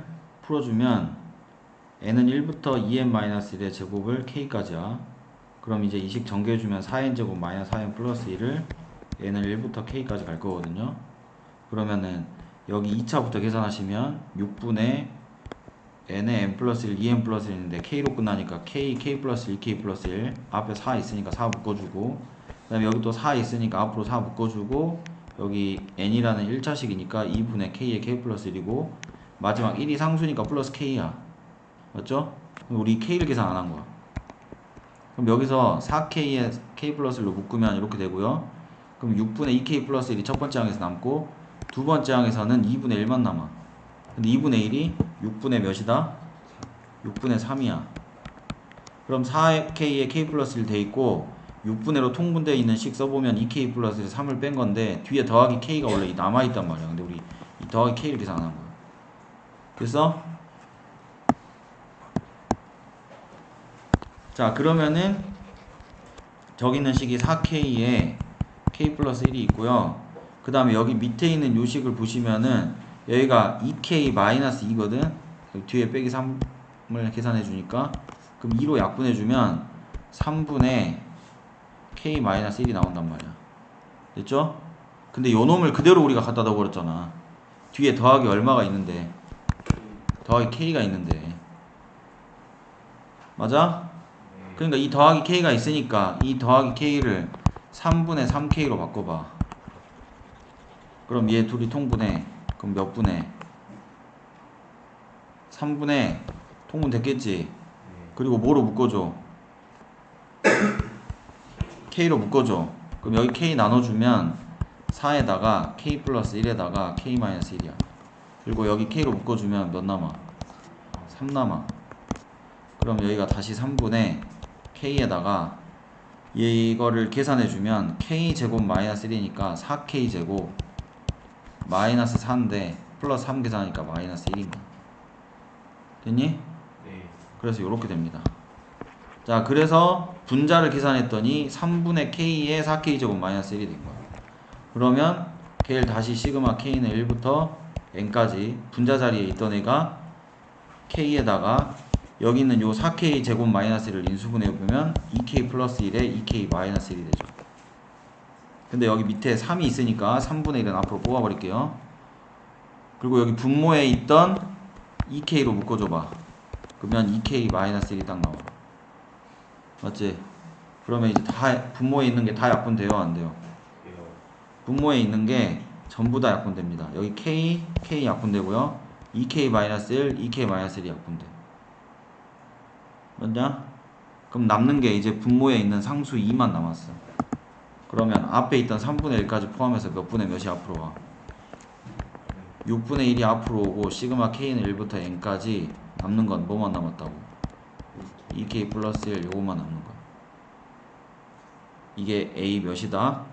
풀어주면 n은 1부터 2n-1의 제곱을 k까지야. 그럼 이제 이 식 전개해주면 4n제곱 마이너스 4n 플러스 1을 n을 1부터 k까지 갈 거거든요. 그러면은 여기 2차부터 계산하시면 6분의 n에 n 플러스 1, 2n 플러스 1인데 k로 끝나니까 k 플러스 1, k 플러스 1 앞에 4 있으니까 4 묶어주고 그 다음에 여기 또 4 있으니까 앞으로 4 묶어주고 여기 n이라는 1차식이니까 2분의 k에 k 플러스 1이고 마지막 1이 상수니까 플러스 k야. 맞죠? 그럼 우리 k를 계산 안 한 거야. 그럼 여기서 4k에 k 플러스 1로 묶으면 이렇게 되고요. 그럼 6분의 2k 플러스 1이 첫 번째 항에서 남고 두 번째 항에서는 2분의 1만 남아. 근데 2분의 1이 6분의 몇이다? 6분의 3이야. 그럼 4k에 k 플러스 1 돼 있고 6분의로 통분되어 있는 식 써보면 2k 플러스 1 3을 뺀 건데 뒤에 더하기 k가 원래 남아있단 말이야. 근데 우리 이 더하기 k를 계산 안 한 거야. 됐어? 자, 그러면은 저기 있는 식이 4k에 k 플러스 1이 있고요. 그 다음에 여기 밑에 있는 요 식을 보시면은 여기가 2k 마이너스 2거든. 뒤에 빼기 3을 계산해 주니까 그럼 2로 약분해 주면 3분의 k 마이너스 1이 나온단 말이야. 됐죠? 근데 요 놈을 그대로 우리가 갖다 넣어버렸잖아. 뒤에 더하기 얼마가 있는데 더하기 k가 있는데 맞아? 그러니까 이 더하기 k가 있으니까 이 더하기 k를 3분의 3k로 바꿔봐. 그럼 얘 둘이 통분해. 그럼 몇 분의 3분의 통분 됐겠지? 그리고 뭐로 묶어줘? k로 묶어줘. 그럼 여기 k 나눠주면 4에다가 k 플러스 1에다가 k 마이너스 1이야. 그리고 여기 k로 묶어주면 몇 남아? 3 남아. 그럼 여기가 다시 3분의 k에다가 이거를 계산해주면 k제곱 마이너스 1이니까 4k제곱 마이너스 4인데 플러스 3 계산하니까 마이너스 1인 거야. 됐니? 네. 그래서 이렇게 됩니다. 자, 그래서 분자를 계산했더니 3분의 k에 4k제곱 마이너스 1이 된 거야. 그러면 k를 다시 시그마 k는 1부터 n까지 분자 자리에 있던 애가 k에다가 여기 있는 요 4k 제곱 마이너스 1을 인수분해 보면 2k 플러스 1에 2k 마이너스 1이 되죠. 근데 여기 밑에 3이 있으니까 3분의 1은 앞으로 뽑아버릴게요. 그리고 여기 분모에 있던 2k로 묶어줘봐. 그러면 2k 마이너스 1이 딱 나와. 맞지? 그러면 이제 다 분모에 있는 게 다 약분돼요? 안 돼요? 분모에 있는 게 전부 다 약분됩니다. 여기 k 약분되고요. 2k 마이너스 1, 2k 마이너스 1이 약분돼. 맞냐? 그럼 남는 게 이제 분모에 있는 상수 2만 남았어. 그러면 앞에 있던 3분의 1까지 포함해서 몇 분의 몇이 앞으로 와? 6분의 1이 앞으로 오고 시그마 k는 1부터 n까지 남는 건 뭐만 남았다고? 2k 플러스 1 요것만 남는 거야. 이게 a 몇이다?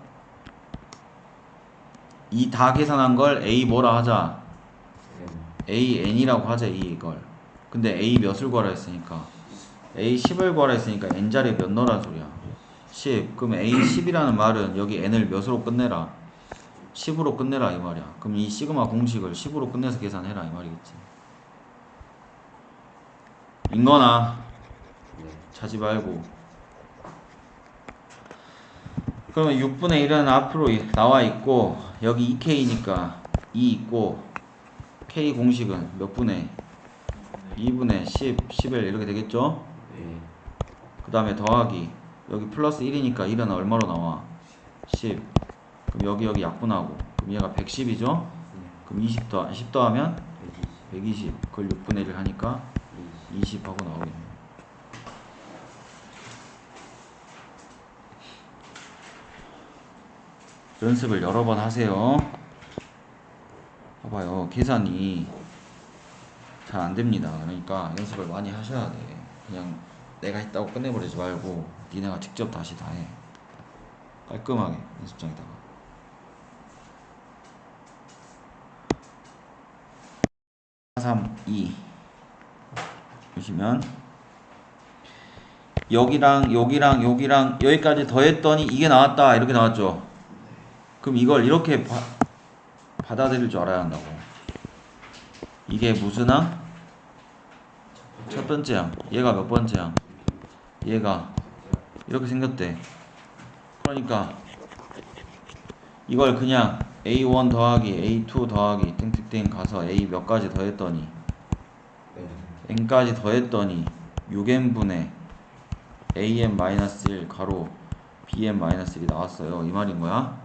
이 다 계산한 걸 a 뭐라 하자? an이라고 하자. 이걸. 근데 a 몇을 구하라 했으니까 a 10을 구하라 했으니까 n자리에 몇 넣으란 소리야? 10. 그럼 a 10이라는 말은 여기 n을 몇으로 끝내라? 10으로 끝내라 이 말이야. 그럼 이 시그마 공식을 10으로 끝내서 계산해라 이 말이겠지. 인거나 자지 말고. 그러면 6분의 1은 앞으로 나와 있고 여기 2k니까 2 있고 k 공식은 몇 분의 2분의 10, 11 이렇게 되겠죠? 네. 그 다음에 더하기 여기 플러스 1이니까 1은 얼마로 나와? 10. 그럼 여기 약분하고 그럼 얘가 110이죠? 그럼 10 더하면 120. 그걸 6분의 1 하니까 20 하고 나오겠네요. 연습을 여러 번 하세요. 봐봐요. 계산이 잘 안됩니다. 그러니까 연습을 많이 하셔야 돼. 그냥 내가 했다고 끝내버리지 말고 니네가 직접 다시 다 해. 깔끔하게 연습장에다가. 3, 2 보시면 여기랑 여기까지 더했더니 이게 나왔다 이렇게 나왔죠. 그럼 이걸 이렇게 받아들일 줄 알아야 한다고. 이게 무슨 항? 첫 번째 항. 얘가 몇 번째 항? 얘가 이렇게 생겼대. 그러니까 이걸 그냥 A1 더하기 A2 더하기 땡땡땡 가서 A 몇 가지 더했더니 n까지 더했더니 6n분의 an-1 가로 bn-1이 나왔어요. 이 말인 거야.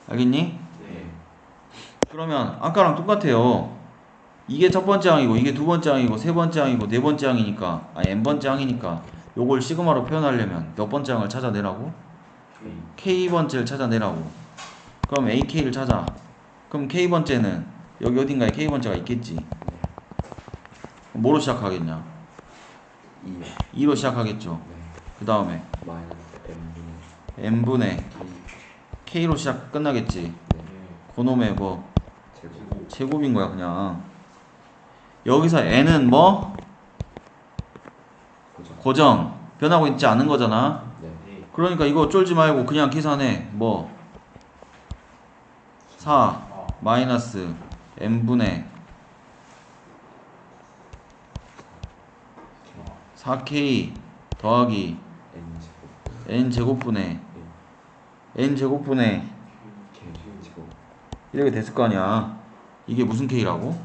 알겠니? 네. 그러면 아까랑 똑같아요. 이게 첫 번째 항이고 이게 두 번째 항이고 세 번째 항이고 네 번째 항이니까 n번째 항이니까 요걸 시그마로 표현하려면 몇 번째 항을 찾아내라고? k번째를 찾아내라고. 그럼 ak를 찾아. 그럼 k번째는 여기 어딘가에 k번째가 있겠지. 뭐로 시작하겠냐? 2로 시작하겠죠. 그 다음에 n분의 k로 끝나겠지. 그놈의 뭐 제곱인 거야 그냥. 여기서 n은 뭐? 고정. 변하고 있지 않은 거잖아. 그러니까 이거 쫄지 말고 그냥 계산해. 뭐 4 마이너스 n분의 4k 더하기 n제곱분의 n제곱분의 이렇게 됐을 거 아니야. 이게 무슨 k라고?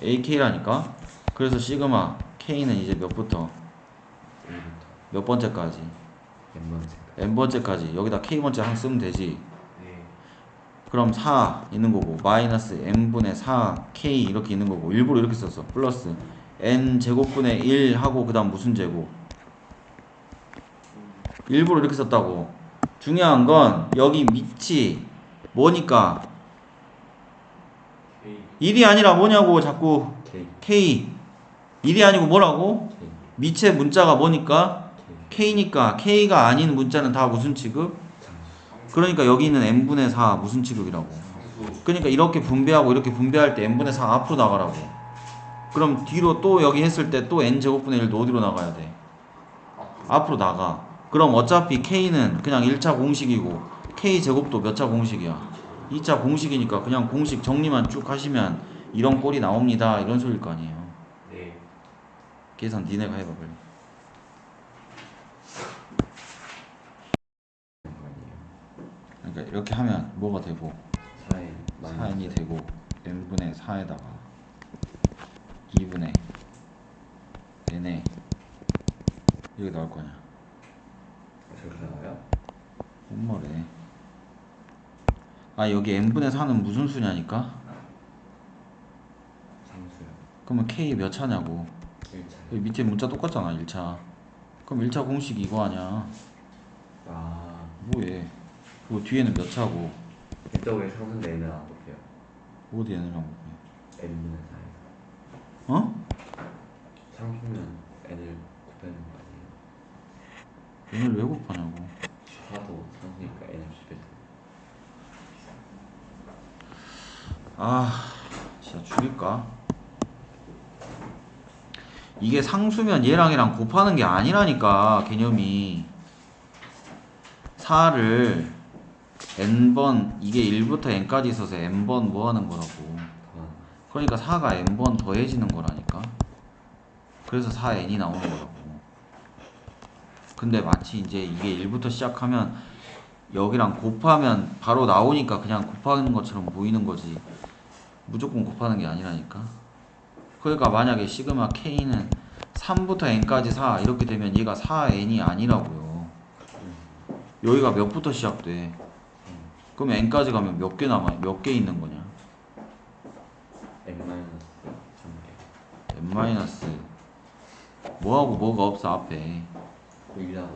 ak라니까. 그래서 시그마 k는 이제 몇부터 몇 번째까지? n번째까지. 여기다 k번째 항 쓰면 되지. 그럼 4 있는 거고 마이너스 n분의 4k 이렇게 있는 거고 일부러 이렇게 썼어. 플러스 n제곱분의 1 하고 그 다음 무슨 제곱? 일부러 이렇게 썼다고. 중요한 건 여기 밑이 뭐니까 1이 아니라 뭐냐고. 자꾸 K 1이 아니고 뭐라고? 밑에 문자가 뭐니까? K니까 K가 아닌 문자는 다 무슨 취급? 그러니까 여기 있는 n분의 4 무슨 취급이라고. 그러니까 이렇게 분배하고 이렇게 분배할 때 n분의 4 앞으로 나가라고. 그럼 뒤로 또 여기 했을 때 또 n제곱분의 1도 어디로 나가야 돼? 앞으로 나가. 그럼 어차피 K는 그냥 1차 공식이고 K제곱도 몇 차 공식이야? 2차 공식이니까 그냥 공식 정리만 쭉 하시면 이런 꼴이 나옵니다. 이런 소리일 거 아니에요. 네. 계산 니네가 해봐 빨리. 그러니까 이렇게 하면 뭐가 되고 4n이 되고 n분의 4에다가 2분의 n에 이렇게 나올 거냐. 저렇게 나와요? 뭔 말해. 아 여기 n분의 4는 무슨 수냐니까? 상수요. 그러면 k 몇 차냐고. 1차. 여기 밑에 문자 똑같잖아 1차. 그럼 1차 공식 이거 아냐. 아. 뭐해. 그리고 뒤에는 몇 차고. 이쪽에 상수인데 n은 안 볼게요. 어디 n을 안 볼게. n분의 4. 어? 상수는 n을 곱하는 거 아니에요? n을 왜 곱하냐고. 하도 상수니까 n을 곱해서. 아 진짜 죽일까? 이게 상수면 얘랑 얘랑 곱하는 게 아니라니까 개념이. 4를 n번, 이게 1부터 n까지 있어서 n번 뭐 하는 거라고. 그러니까 4가 n번 더해지는 거라니까. 그래서 4n이 나오는 거라고. 근데 마치 이제 이게 1부터 시작하면 여기랑 곱하면 바로 나오니까 그냥 곱하는 것처럼 보이는 거지. 무조건 곱하는 게 아니라니까. 그러니까 만약에 시그마 k는 3부터 n까지 4 이렇게 되면 얘가 4n이 아니라고요. 여기가 몇부터 시작돼? 그럼 n까지 가면 몇 개 남아? 몇 개 있는 거냐? n-3개. 뭐하고 뭐가 없어 앞에. 그러니까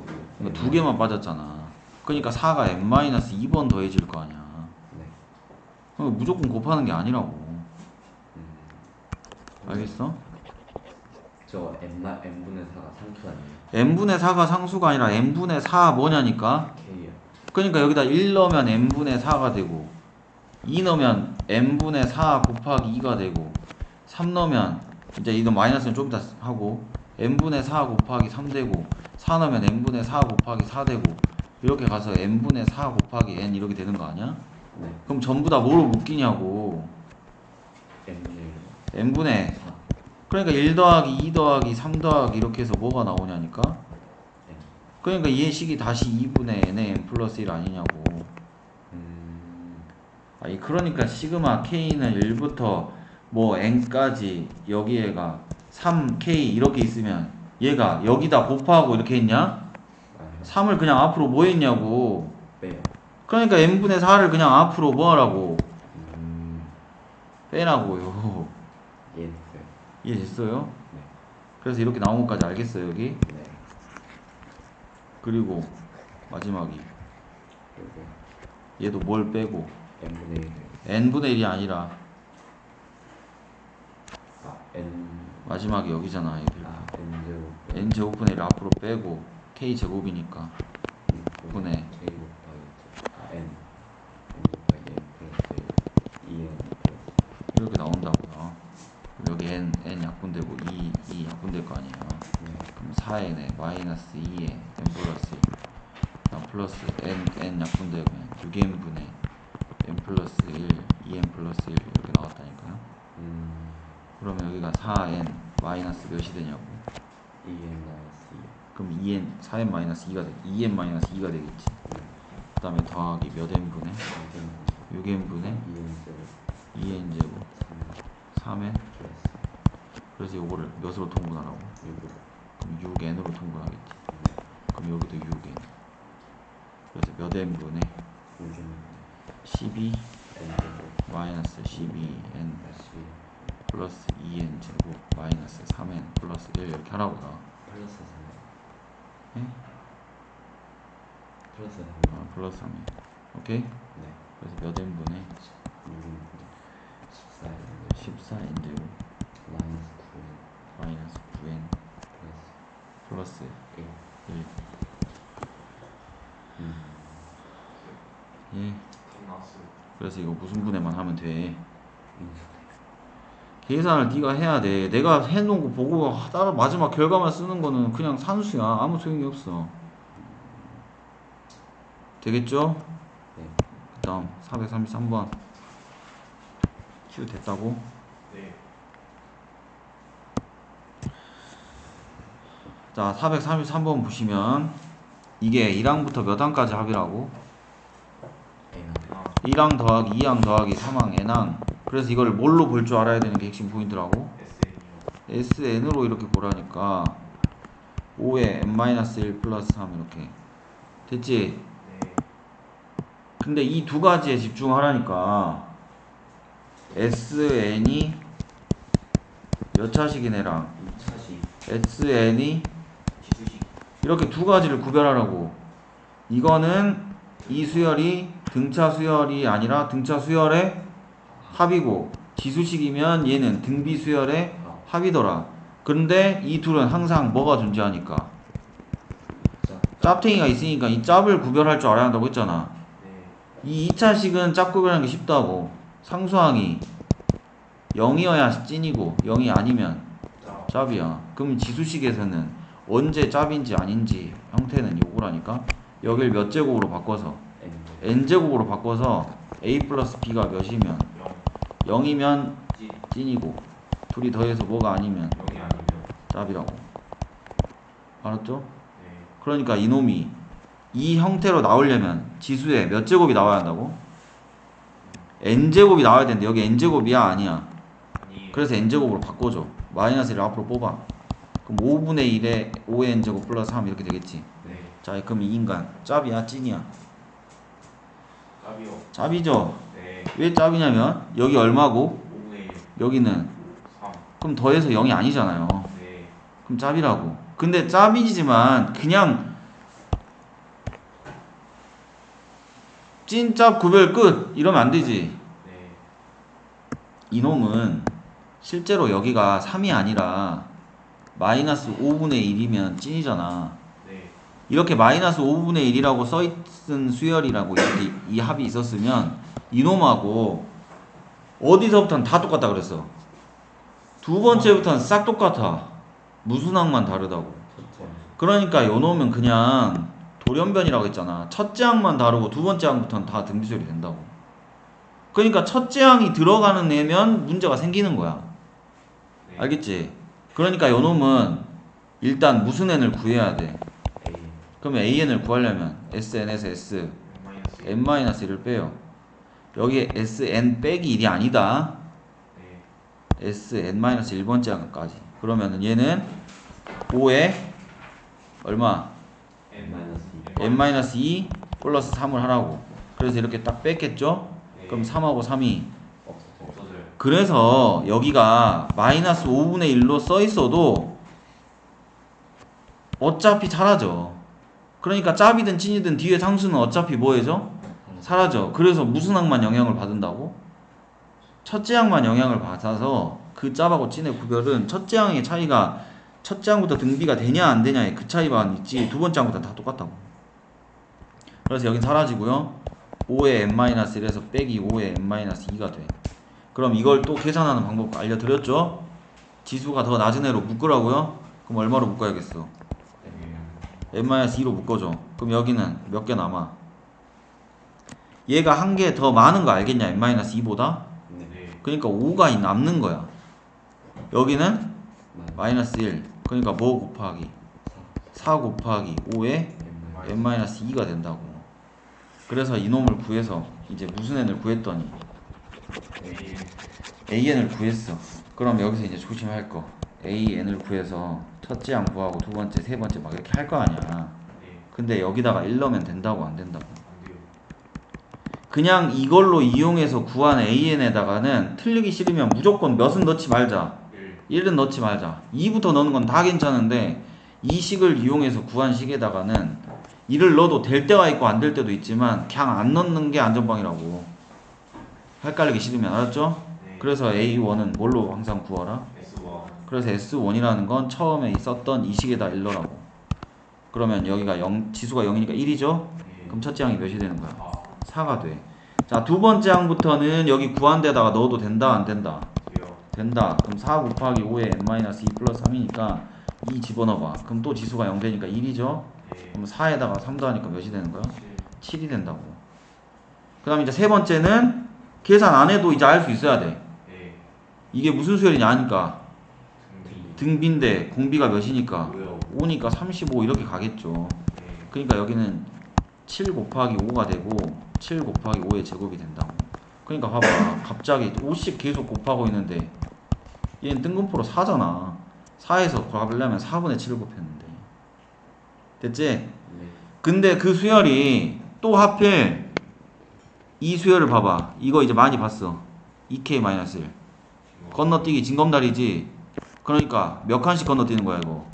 두 개만 빠졌잖아. 그러니까 4가 n-2번 더해질 거 아니야. 그러니까 무조건 곱하는 게 아니라고. 알겠어? 저 n분의 4가 상수 아니에요? n분의 4가 상수가 아니라 n분의 4 뭐냐니까? k요. 그러니까 여기다 1 넣으면 n분의 4가 되고 2 넣으면 n분의 4 곱하기 2가 되고 3 넣으면 이제 이거 마이너스는 좀 이따 하고 n분의 4 곱하기 3 되고 4 넣으면 n분의 4 곱하기 4 되고 이렇게 가서 n분의 4 곱하기 n 이렇게 되는 거 아니야? 네. 그럼 전부 다 뭐로 묶이냐고. n분의 4. 그러니까 1 더하기 2 더하기 3 더하기 이렇게 해서 뭐가 나오냐니까. 그러니까 얘 식이 다시 2분의 n의 n 플러스 1 아니냐고. 아니 그러니까 시그마 k는 1부터 뭐 n까지 여기에가 3k 이렇게 있으면 얘가 여기다 곱하고 이렇게 했냐? 3을 그냥 앞으로 뭐 했냐고. 빼요. 그러니까 n분의 4를 그냥 앞으로 뭐 하라고. 빼라고요. 이해됐어요. 이해됐어요? 네. 그래서 이렇게 나온 것까지 알겠어요 여기? 네. 그리고 마지막이 그리고 얘도 뭘 빼고 n분의 1. n분의 1이 아니라 n. 마지막이 여기잖아. n제곱. n제곱분의 1 앞으로 빼고 k제곱이니까 분의 k 곱하기 n. n 곱하기 n 플러스 2n 플러스. 이렇게 나온다고요. 여기 n 약분되고 2 약분될 거 아니에요. 그럼 4n에 마이너스 2에 n 플러스 1 플러스 n 약분되고 6n분의 n 플러스 1 2n 플러스 1 이렇게 나왔다니까요. 그러면 여기가 4n 마이너스 몇이 되냐고. 2n 마이너스 2. 그럼 2n 4n 마이너스 2가 되 2n 마이너스 2가 되겠지. 그 다음에 더하기 몇 n분의 6n분의 2n 제곱 3n. 그래서 요거를 몇으로 통분하라고? 6으로. 그럼 6n으로 통분하겠지. 그럼 여기도 6n. 그래서 몇 n분의 12 마이너스 12n 플러스 2n 제곱 마이너스 3n 플러스 1 이렇게 하라고요. 플러스 3. 네? 플러스 3. 플러스 3n. 오케이? 네. 그래서 몇 n분의 14n 제곱 마이너스 9n 플러스 1. 예. 그래서 이거 무슨 분해만 하면 돼. 계산을 네가 해야 돼. 내가 해놓은 거 보고 따라 마지막 결과만 쓰는 거는 그냥 산수야. 아무 소용이 없어. 되겠죠? 네. 그 다음 433번 Q 됐다고? 네. 자 433번 보시면 이게 1항부터 몇 항까지 합이라고? 1항 더하기 2항 더하기 3항 n항. 그래서 이걸 뭘로 볼 줄 알아야 되는 게 핵심 포인트라고? SN으로 이렇게 보라니까 5에 n-1 플러스 3 이렇게 됐지? 네. 근데 이 두 가지에 집중하라니까. SN이 몇 차식인 애랑 2차식. SN이 지수식. 이렇게 두 가지를 구별하라고. 이거는 이 수열이 등차 수열이 아니라 등차 수열의 합이고 지수식이면 얘는 등비 수열의 합이더라. 그런데 이 둘은 항상 뭐가 존재하니까 짭탱이가 있으니까 이 짭을 구별할 줄 알아야 한다고 했잖아. 이 2차식은 짭 구별하는 게 쉽다고. 상수항이 0이어야 찐이고 0이 아니면 짭이야. 그럼 지수식에서는 언제 짭인지 아닌지 형태는 요거라니까. 여길 몇 제곱으로 바꿔서 n제곱으로 바꿔서 a 플러스 b가 몇이면 0이면 찐이고 둘이 더해서 뭐가 아니면 짭이라고. 알았죠? 그러니까 이놈이 이 형태로 나오려면 지수에 몇 제곱이 나와야 한다고? n제곱이 나와야 되는데 여기 n제곱이야? 아니야. 그래서 n제곱으로 바꿔줘. 마이너스 1을 앞으로 뽑아. 그럼 5분의 1에 5의 n제곱 플러스 3 이렇게 되겠지. 자, 그럼 이 인간 짭이야? 찐이야? 짭이요. 짭이죠? 네. 왜 짭이냐면 여기 얼마고 5분의 1. 여기는 3. 그럼 더해서 0이 아니잖아요. 네. 그럼 짭이라고. 근데 짭이지만 그냥 찐짭 구별 끝 이러면 안 되지. 네. 이놈은 실제로 여기가 3이 아니라 마이너스 5분의 1이면 찐이잖아. 네. 이렇게 마이너스 5분의 1이라고 써있은 수열이라고 이렇게 이 합이 있었으면 이놈하고 어디서부터는 다 똑같다 그랬어. 두 번째부터는 싹 똑같아. 무슨 항만 다르다고. 그러니까 요놈은 그냥 돌연변이라고 했잖아. 첫째 항만 다르고 두 번째 항부터는 다 등비절이 된다고. 그러니까 첫째 항이 들어가는 애면 문제가 생기는 거야. 네. 알겠지? 그러니까 요놈은 일단 무슨 n을 구해야 돼. 그러면 an을 구하려면 sn에서 s n-1을 빼요. 여기에 sn 빼기 1이 아니다. 네. sn-1번째 항까지. 그러면은 얘는 5에 얼마? n-2 플러스 3을 하라고. 그래서 이렇게 딱 뺐겠죠? 네. 그럼 3하고 3이 없어져요. 그래서 여기가 마이너스 5분의 1로 써있어도 어차피 사라져. 그러니까 짭이든 찐이든 뒤에 상수는 어차피 뭐해져? 사라져. 그래서 무슨 항만 영향을 받는다고? 첫째 항만 영향을 받아서 그 짭하고 찐의 구별은 첫째 항의 차이가 첫째 항부터 등비가 되냐 안 되냐의 그 차이만 있지 두 번째 항부터 다 똑같다고. 그래서 여긴 사라지고요. 5의 n-1에서 빼기 5의 n-2가 돼. 그럼 이걸 또 계산하는 방법 알려드렸죠? 지수가 더 낮은 애로 묶으라고요? 그럼 얼마로 묶어야겠어? n-2로 묶어줘. 그럼 여기는 몇 개 남아? 얘가 한 개 더 많은 거 알겠냐? n-2보다? 네. 그러니까 5가 남는 거야. 여기는 마이너스 1. 그러니까 뭐 곱하기? 4 곱하기 5에 n-2가 된다고. 그래서 이놈을 구해서 이제 무슨 n을 구했더니 an을 구했어. 그럼 여기서 이제 조심할 거. an을 구해서 첫째 항 구하고 두 번째, 세 번째 막 이렇게 할 거 아니야. 네. 근데 여기다가 1 넣으면 된다고 안 된다고? 안 돼요. 그냥 이걸로 이용해서 구한 an에다가는 틀리기 싫으면 무조건 몇은 넣지 말자. 1은 넣지 말자. 2부터 넣는 건 다 괜찮은데 이 식을 이용해서 구한 식에다가는 1을 넣어도 될 때가 있고 안 될 때도 있지만 그냥 안 넣는 게 안전방이라고. 헷갈리기 싫으면. 알았죠? 네. 그래서 A1은 뭘로 항상 구하라? S1. 그래서 S1이라는 건 처음에 있었던 이 식에다 1 넣으라고. 그러면 여기가 0, 지수가 0이니까 1이죠? 네. 그럼 첫째 항이 몇이 되는 거야? 4. 4가 돼. 자, 두 번째 항부터는 여기 구한 데다가 넣어도 된다 안 된다? 돼요. 된다. 그럼 4 곱하기 5에 n-2 플러스 3이니까 2 집어넣어봐. 그럼 또 지수가 0 되니까 1이죠? 네. 그럼 4에다가 3도 하니까 몇이 되는 거야? 7. 7이 된다고. 그 다음 이제 세 번째는 계산 안 해도 이제 알 수 있어야 돼. 네. 이게 무슨 수열이냐 하니까 등비. 등비인데 공비가 몇이니까 뭐요? 5니까 35 이렇게 가겠죠. 네. 그러니까 여기는 7 곱하기 5가 되고 7 곱하기 5의 제곱이 된다고. 그러니까 봐봐. 갑자기 5씩 계속 곱하고 있는데 얘는 뜬금포로 4잖아. 4에서 곱하려면 4분의 7을 곱했는데. 됐지? 근데 그 수열이 또 하필 이 수열을 봐봐. 이거 이제 많이 봤어. 2k-1 건너뛰기 징검다리지. 그러니까 몇 칸씩 건너뛰는 거야 이거.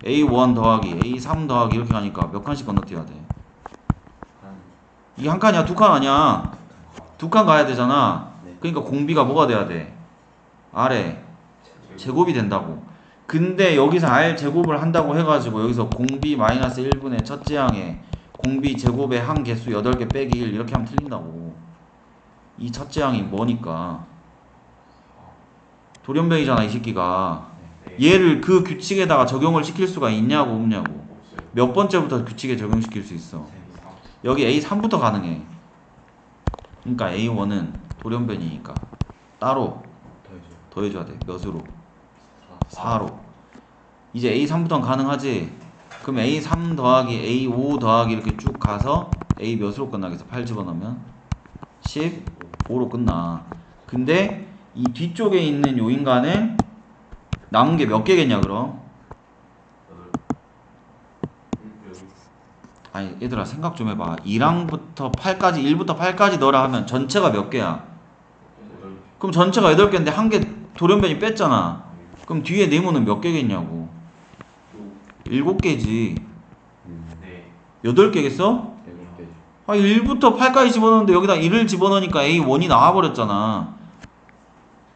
A1 더하기 A3 더하기 이렇게 가니까 몇 칸씩 건너뛰어야 돼? 이게 한 칸이야? 두 칸 아니야? 두 칸 가야 되잖아. 그러니까 공비가 뭐가 돼야 돼? 아래 제곱이 된다고. 근데 여기서 R 제곱을 한다고 해가지고 여기서 공비 마이너스 1분의 첫째 항에 공비 제곱의 항 개수 8개 빼기 1 이렇게 하면 틀린다고. 이 첫째 항이 뭐니까 돌연변이잖아 이 새끼가. 얘를 그 규칙에다가 적용을 시킬 수가 있냐고 없냐고. 없어요. 몇 번째부터 규칙에 적용시킬 수 있어? 여기 A3부터 가능해. 그러니까 A1은 돌연변이니까 따로 더해줘야 돼. 몇으로? 4로. 이제 A3부터는 가능하지? 그럼 A3 더하기 A5 더하기 이렇게 쭉 가서 A 몇으로 끝나겠어? 8 집어넣으면 15로 끝나. 근데 이 뒤쪽에 있는 요 인간은 남은 게 몇 개겠냐 그럼? 아니 얘들아 생각 좀 해봐. 2랑부터 8까지 1부터 8까지 넣으라 하면 전체가 몇 개야? 그럼 전체가 8개인데 한 개 돌연변이 뺐잖아. 그럼 뒤에 네모는 몇 개겠냐고. 7개지. 네. 8개겠어? 아 1부터 8까지 집어넣는데 여기다 1을 집어넣으니까 A1이 나와버렸잖아.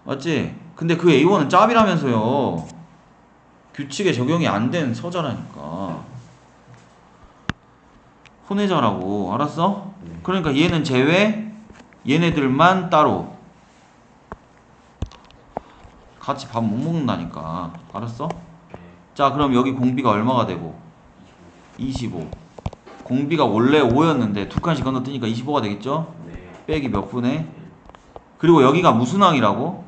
맞지? 근데 그 A1은 짭이라면서요. 규칙에 적용이 안 된 서자라니까. 혼내자라고. 알았어? 그러니까 얘는 제외, 얘네들만 따로. 같이 밥 못 먹는다니까. 알았어? 자 그럼 여기 공비가 얼마가 되고? 25. 공비가 원래 5였는데 두 칸씩 건너뛰니까 25가 되겠죠? 빼기 몇 분의? 그리고 여기가 무슨 항이라고?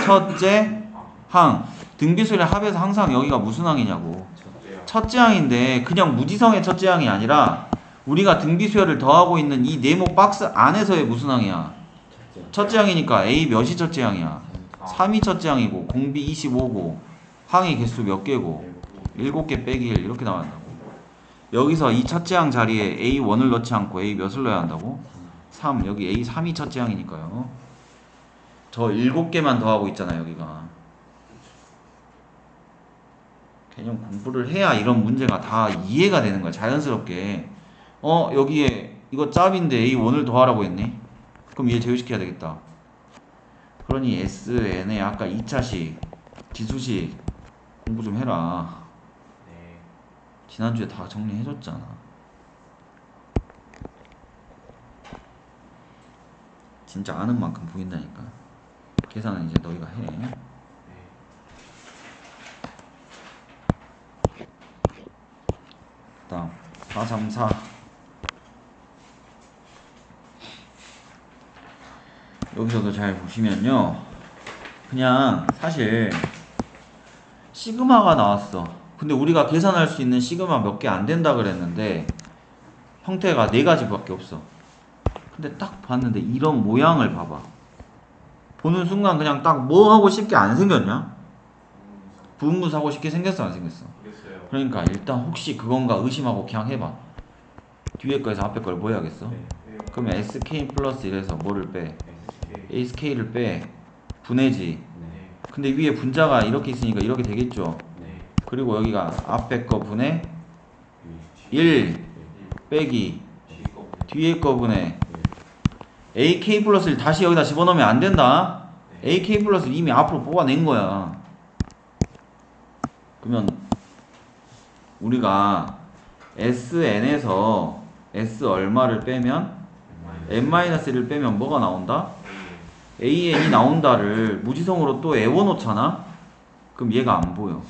첫째 항. 등비수의 합에서 항상 여기가 무슨 항이냐고. 첫째 항인데 그냥 무지성의 첫째 항이 아니라 우리가 등비수열을 더하고 있는 이 네모 박스 안에서의 무슨 항이야? 첫째 항이니까 A 몇이 첫째 항이야? 3이 첫째 항이고 공비 25고 항의 개수 몇 개고 7개 빼기 1 이렇게 나온다고. 여기서 이 첫째 항 자리에 A1을 넣지 않고 A 몇을 넣어야 한다고? 3. 여기 A3이 첫째 항이니까요. 저 7개만 더하고 있잖아 여기가. 개념 공부를 해야 이런 문제가 다 이해가 되는 거야 자연스럽게. 여기에 이거 짭인데 A1을 더하라고 했네. 그럼 얘 제외시켜야 되겠다. 그러니 SN에 아까 2차식 지수식 공부 좀 해라. 지난주에 다 정리해줬잖아. 진짜 아는 만큼 보인다니까. 계산은 이제 너희가 해. 다음 434. 여기서도 잘 보시면요, 그냥 사실 시그마가 나왔어. 근데 우리가 계산할 수 있는 시그마 몇 개 안 된다 그랬는데 형태가 4가지밖에 없어. 근데 딱 봤는데 이런 모양을 봐봐. 보는 순간 그냥 딱 뭐 하고 싶게 안 생겼냐? 부분분수 하고 싶게 생겼어 안 생겼어? 그러니까 일단 혹시 그건가 의심하고 그냥 해봐. 뒤에 거에서 앞에 걸 뭐 해야겠어? 그러면 SK 플러스 1에서 뭐를 빼? SK를 빼. 분해지. 근데 위에 분자가 이렇게 있으니까 이렇게 되겠죠? 그리고 여기가 앞에 거 분해 1 빼기 뒤에 거 분해 AK 플러스 1 다시 여기다 집어넣으면 안 된다. AK 플러스 1 이미 앞으로 뽑아낸 거야. 그러면 우리가 SN에서 S 얼마를 빼면 N-1을 빼면 뭐가 나온다? AN이 나온다를 무지성으로 또 애워놓잖아? 그럼 얘가 안 보여.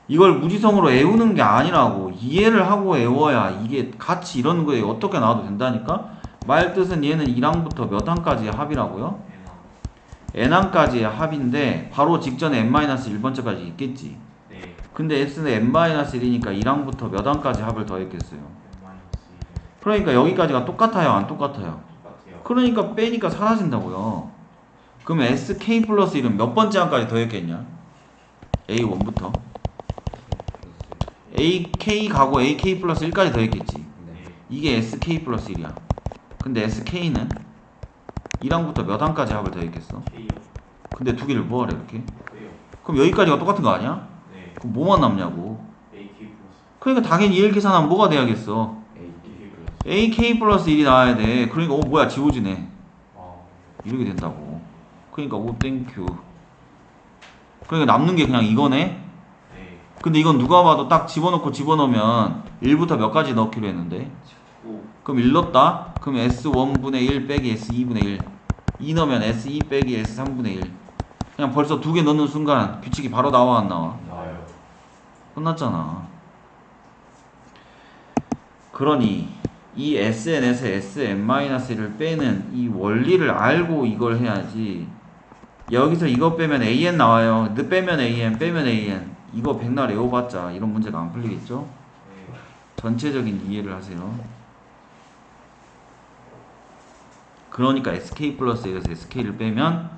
이걸 무지성으로 애우는 게 아니라고. 이해를 하고 애워야 이게 같이 이런 거에 어떻게 나와도 된다니까? 말 뜻은 얘는 1항부터 몇 항까지의 합이라고요? n항까지의 합인데 바로 직전에 n-1번째까지 있겠지. 근데 x는 n-1이니까 1항부터 몇 항까지 합을 더했겠어요? 그러니까 여기까지가 똑같아요 안 똑같아요? 그러니까 빼니까 사라진다고요. 그러면 SK 플러스 1은 몇 번째 항까지 더했겠냐? A1부터 AK 가고 AK 플러스 1까지 더했겠지. 이게 SK 플러스 1이야. 근데 SK는 1항부터 몇 항까지 합을 더했겠어? 근데 두 개를 뭐하래 이렇게? 그럼 여기까지가 똑같은 거 아니야? 그럼 뭐만 남냐고. 그러니까 당연히 얘를 계산하면 뭐가 돼야겠어? AK 플러스 1이 나와야 돼. 그러니까 뭐야 지워지네. 이렇게 된다고. 그러니까 땡큐. 그러니까 남는 게 그냥 이거네. 네. 근데 이건 누가 봐도 딱 집어넣고 집어넣으면 1부터 몇 가지 넣기로 했는데, 9. 그럼 1 넣었다? 그럼 S1분의 1 빼기 S2분의 1 2 넣으면 S2 빼기 S3분의 1 그냥 벌써 두 개 넣는 순간 규칙이 바로 나와 안 나와? 나와요. 끝났잖아. 그러니 이 SN에서 SN-1을 빼는 이 원리를 알고 이걸 해야지. 여기서 이거 빼면 AN 나와요. 근데 빼면 AN 빼면 AN 이거 백날 외워봤자 이런 문제가 안 풀리겠죠? 네. 전체적인 이해를 하세요. 그러니까 SK 플러스 A에서 SK를 빼면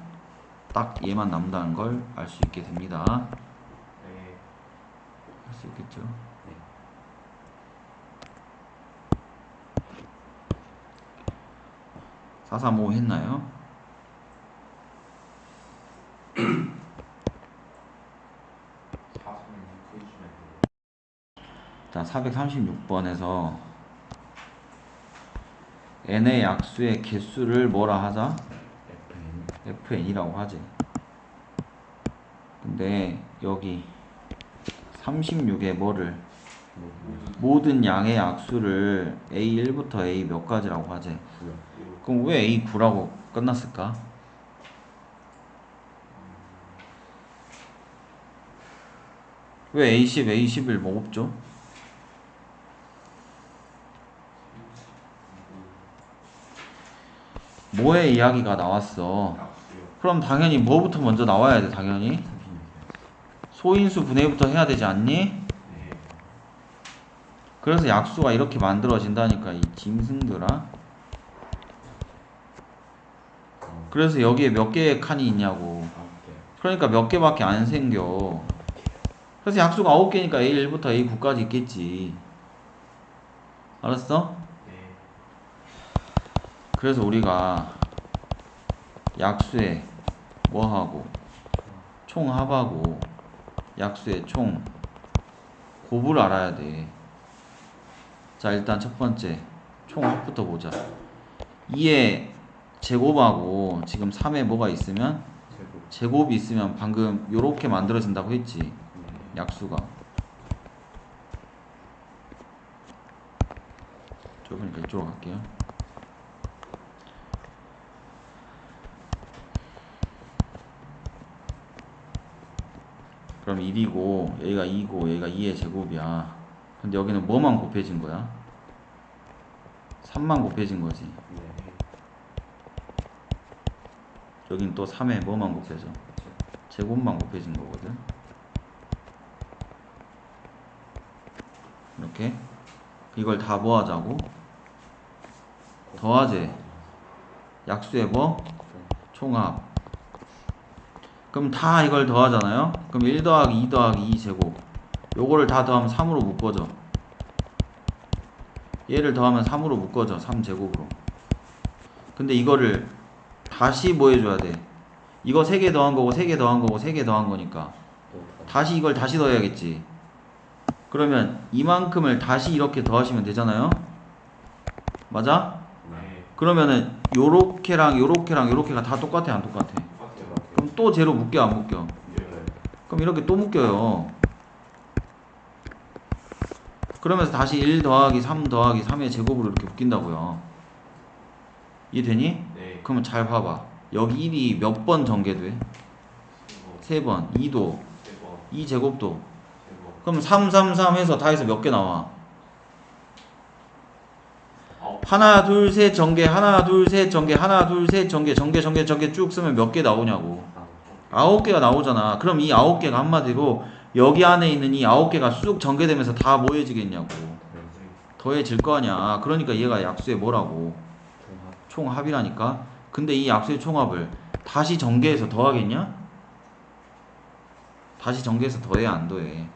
딱 얘만 남는다는 걸 알 수 있게 됩니다. 네. 알 수 있겠죠? 435 했나요? 자, 436번에서 n의 약수의 개수를 뭐라 하자? fn이라고 하지. 근데 여기 36에 뭐를 모든 양의 약수를 A1부터 A 몇 가지라고 하지? 그럼 왜 A9라고 끝났을까? 왜 A10, A11 뭐 없죠? 뭐의 이야기가 나왔어? 약수요. 그럼 당연히 뭐부터 먼저 나와야 돼, 당연히? 소인수 분해부터 해야 되지 않니? 네. 그래서 약수가 이렇게 만들어진다니까, 이 짐승들아. 그래서 여기에 몇 개의 칸이 있냐고. 그러니까 몇 개밖에 안 생겨. 그래서 약수가 9개니까 A1부터 A9까지 있겠지. 알았어? 네. 그래서 우리가 약수의 뭐하고 총합하고 약수의 총 곱을 알아야 돼. 자, 일단 첫 번째 총합부터 보자. 2의 제곱하고 지금 3에 뭐가 있으면 제곱이 있으면 방금 요렇게 만들어진다고 했지. 약수가 좁으니까 이쪽으로 갈게요. 그럼 1이고 얘가 2고 얘가 2의 제곱이야. 근데 여기는 뭐만 곱해진 거야? 3만 곱해진 거지. 여긴 또 3에 뭐만 곱해져? 제곱만 곱해진 거거든. 이렇게 이걸 다 뭐 하자고? 더하지. 약수의 뭐? 총합. 그럼 다 이걸 더하잖아요. 그럼 1 더하기 2 더하기 2 제곱 요거를 다 더하면 3으로 묶어져. 얘를 더하면 3으로 묶어져. 3제곱으로. 근데 이거를 다시 뭐 해줘야 돼? 이거 3개 더한 거고 3개 더한 거고 3개 더한 거니까 다시 이걸 다시 더해야겠지. 그러면 이만큼을 다시 이렇게 더하시면 되잖아요. 맞아? 네. 그러면은 요렇게랑 요렇게랑 요렇게가 다 똑같아 안 똑같아? 똑같아요. 그럼 또 제로 묶여 안 묶여? 네. 그럼 이렇게 또 묶여요. 그러면서 다시 1 더하기 3 더하기 3의 제곱으로 이렇게 묶인다고요. 이해되니? 네. 그러면 잘 봐봐. 여기 1이 몇 번 전개돼? 3번. 2도 2 제곱도. 그럼 3, 3, 3 해서 다 해서 몇 개 나와? 하나, 둘, 셋 전개, 하나, 둘, 셋 전개, 하나, 둘, 셋 전개, 전개 쭉 쓰면 몇 개 나오냐고. 9개가 나오잖아. 그럼 이 9개가 한마디로 여기 안에 있는 이 9개가 쑥 전개되면서 다 뭐해지겠냐고. 더해질 거 아니야. 그러니까 얘가 약수의 뭐라고? 총합이라니까. 근데 이 약수의 총합을 다시 전개해서 더하겠냐? 다시 전개해서 더해 안 더해?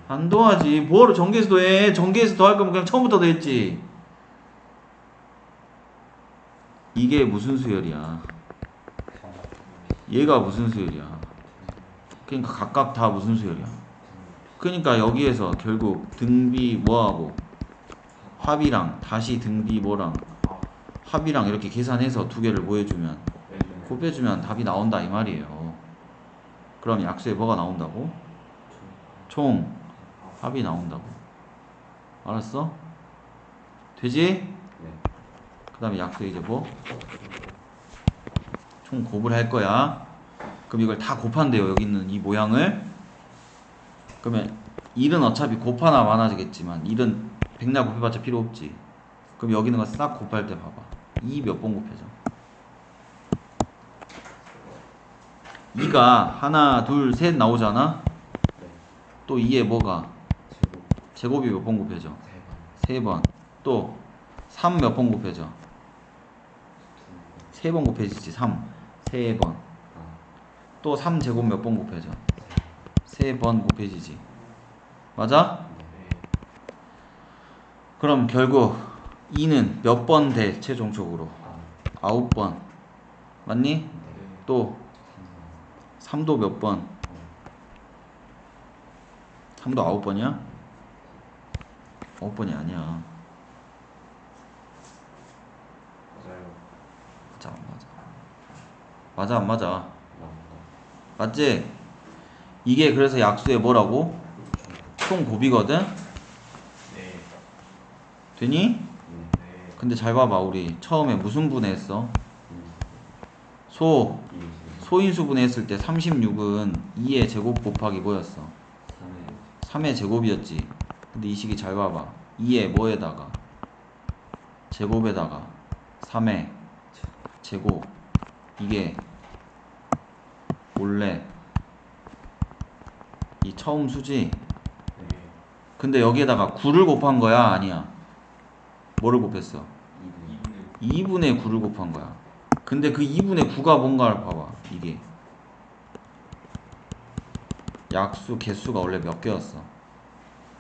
안 더하지. 뭐하러 전개해서 더해? 전개해서 더할 거면 그냥 처음부터 더했지. 이게 무슨 수열이야? 얘가 무슨 수열이야? 그러니까 각각 다 무슨 수열이야? 그러니까 여기에서 결국 등비 뭐하고 합이랑 다시 등비 뭐랑 합이랑 이렇게 계산해서 두 개를 뭐 해주면 곱해주면 답이 나온다 이 말이에요. 그럼 약수에 뭐가 나온다고? 총 합이 나온다고. 알았어? 되지? 네. 그 다음에 약수에 이제 뭐? 총 곱을 할 거야. 그럼 이걸 다 곱한대요. 여기 있는 이 모양을. 그러면 1은 어차피 곱하나 많아지겠지만 1은 백날 곱해봤자 필요 없지. 그럼 여기 있는 거 싹 곱할 때 봐봐. 2 몇 번 곱해져? 2가 하나 둘 셋 나오잖아. 네. 또 2에 뭐가? 제곱. 제곱이 몇 번 곱해져? 3번. 3번. 또 3 몇 번 곱해져? 2번. 3번 곱해지지. 3 3번. 아. 또 3제곱 몇 번 곱해져? 3번 곱해지지. 맞아? 네. 그럼 결국 2는 몇 번 돼? 최종적으로 아. 9번. 맞니? 네. 또 3도 몇 번? 3도 9번이야? 9번이 아니야. 맞아요. 맞아 안 맞아? 맞아 안 맞아? 나온다. 맞지? 이게 그래서 약수의 뭐라고? 총 곱이거든? 네. 되니? 네. 네. 근데 잘 봐봐. 우리 처음에 무슨 분해했어? 이. 소인수 분해했을 때 36은 2의 제곱 곱하기 뭐였어? 3의 제곱이었지. 근데 이 식이 잘 봐봐. 2의 뭐에다가? 제곱에다가 3의 제곱. 이게 원래 이 처음 수지. 네. 근데 여기에다가 9를 곱한 거야? 아니야? 뭐를 곱했어? 2분의 2분의 9를 곱한 거야. 근데 그 2분의 9가 뭔가를 봐봐. 이게 약수 개수가 원래 몇 개였어?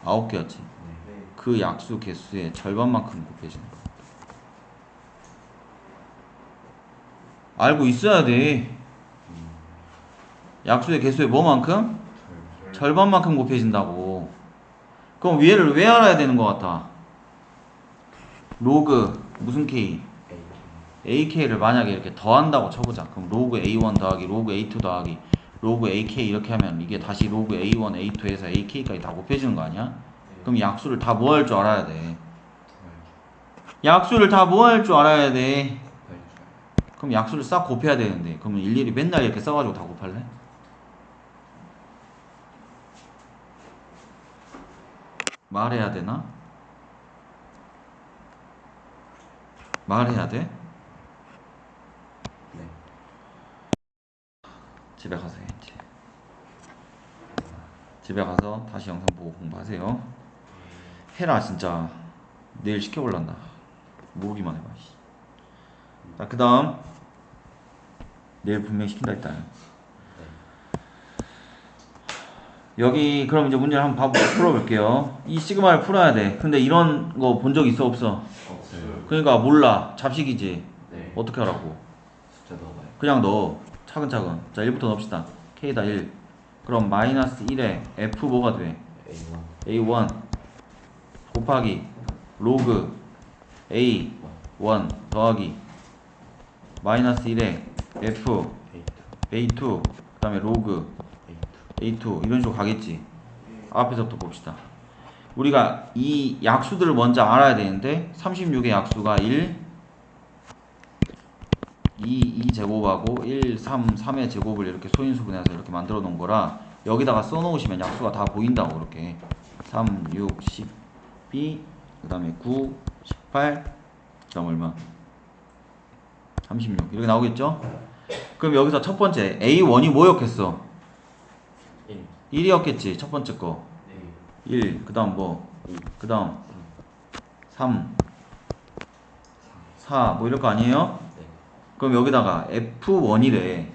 9개였지. 네. 그 약수 개수의 절반만큼 곱해지는 거야. 알고 있어야 돼. 약수의 개수의 뭐만큼? 절반만큼 곱해진다고. 그럼 위에를 왜 알아야 되는 것 같아? 로그 무슨 K? AK를 만약에 이렇게 더한다고 쳐보자. 그럼 로그 A1 더하기 로그 A2 더하기 로그 AK 이렇게 하면 이게 다시 로그 A1, A2에서 AK까지 다 곱해지는 거 아니야? 그럼 약수를 다 뭐 할 줄 알아야 돼? 약수를 다 뭐 할 줄 알아야 돼? 그럼 약수를 싹 곱해야 되는데 그러면 일일이 맨날 이렇게 써가지고 다 곱할래? 말해야 되나? 말해야 돼? 네. 집에 가서 해야지. 집에 가서 다시 영상 보고 공부하세요. 해라 진짜. 내일 시켜볼란다. 모르기만 해봐. 자, 그 다음 내일 분명히 시킨다 했다. 여기 그럼 이제 문제를 한번 풀어볼게요. 이 시그마를 풀어야 돼. 근데 이런 거 본 적 있어 없어? 없어요. 그러니까 몰라. 잡식이지. 네. 어떻게 하라고? 숫자 넣어봐요. 그냥 넣어. 차근차근. 자, 1부터 넣읍시다. K다 1. 그럼 마이너스 1에 F 뭐가 돼? A1. A1 곱하기 로그 A1 더하기 마이너스 1에 F A2. A2 그 다음에 로그 A2. A2 이런 식으로 가겠지. 앞에서부터 봅시다. 우리가 이 약수들을 먼저 알아야 되는데 36의 약수가 1 2 제곱하고 1 3의 제곱을 이렇게 소인수분해서 이렇게 만들어 놓은 거라 여기다가 써 놓으시면 약수가 다 보인다고. 이렇게 3 6 12 그 다음에 9 18 그 다음 얼마 36 이렇게 나오겠죠. 그럼 여기서 첫 번째 A1이 뭐였겠어? 1. 1이었겠지. 첫 번째 거 네. 1 그 다음 뭐 2. 그 다음 3 4 뭐 이럴 거 아니에요? 네. 그럼 여기다가 F1이래.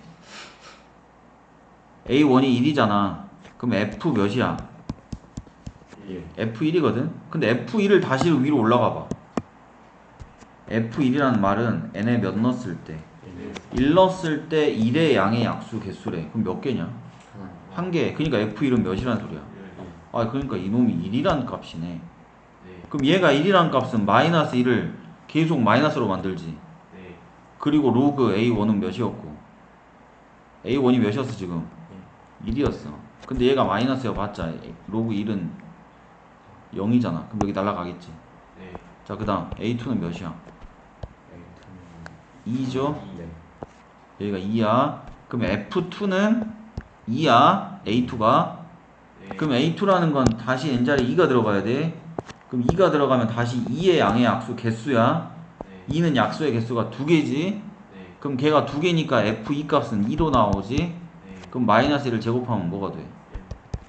A1이 1이잖아. 그럼 F 몇이야? 1. F1이거든? 근데 F1을 다시 위로 올라가 봐. F1이라는 말은 n에 몇 넣었을 때? 1 넣었을 때 1의 양의 약수 개수래. 그럼 몇 개냐? 하나. 한 개. 그러니까 F1은 몇이란 소리야? 아, 그러니까 이놈이 1이라는 값이네. 네. 그럼 얘가 1이라는 값은 마이너스 1을 계속 마이너스로 만들지. 네. 그리고 로그 A1은 몇이었고? A1이 몇이었어 지금? 1이었어. 근데 얘가 마이너스여 봤자 로그 1은 0이잖아. 그럼 여기 날라가겠지. 네. 자, 그 다음 A2는 몇이야? A2는 2죠? 네. 여기가 2야. 그럼 F2는 2야. A2가. 네. 그럼 A2라는 건 다시 n자리 2가 들어가야 돼. 그럼 2가 들어가면 다시 2의 양의 약수 개수야. 네. 2는 약수의 개수가 2개지. 네. 그럼 걔가 2개니까 F2 값은 2로 나오지. 네. 그럼 마이너스 1을 제곱하면 뭐가 돼?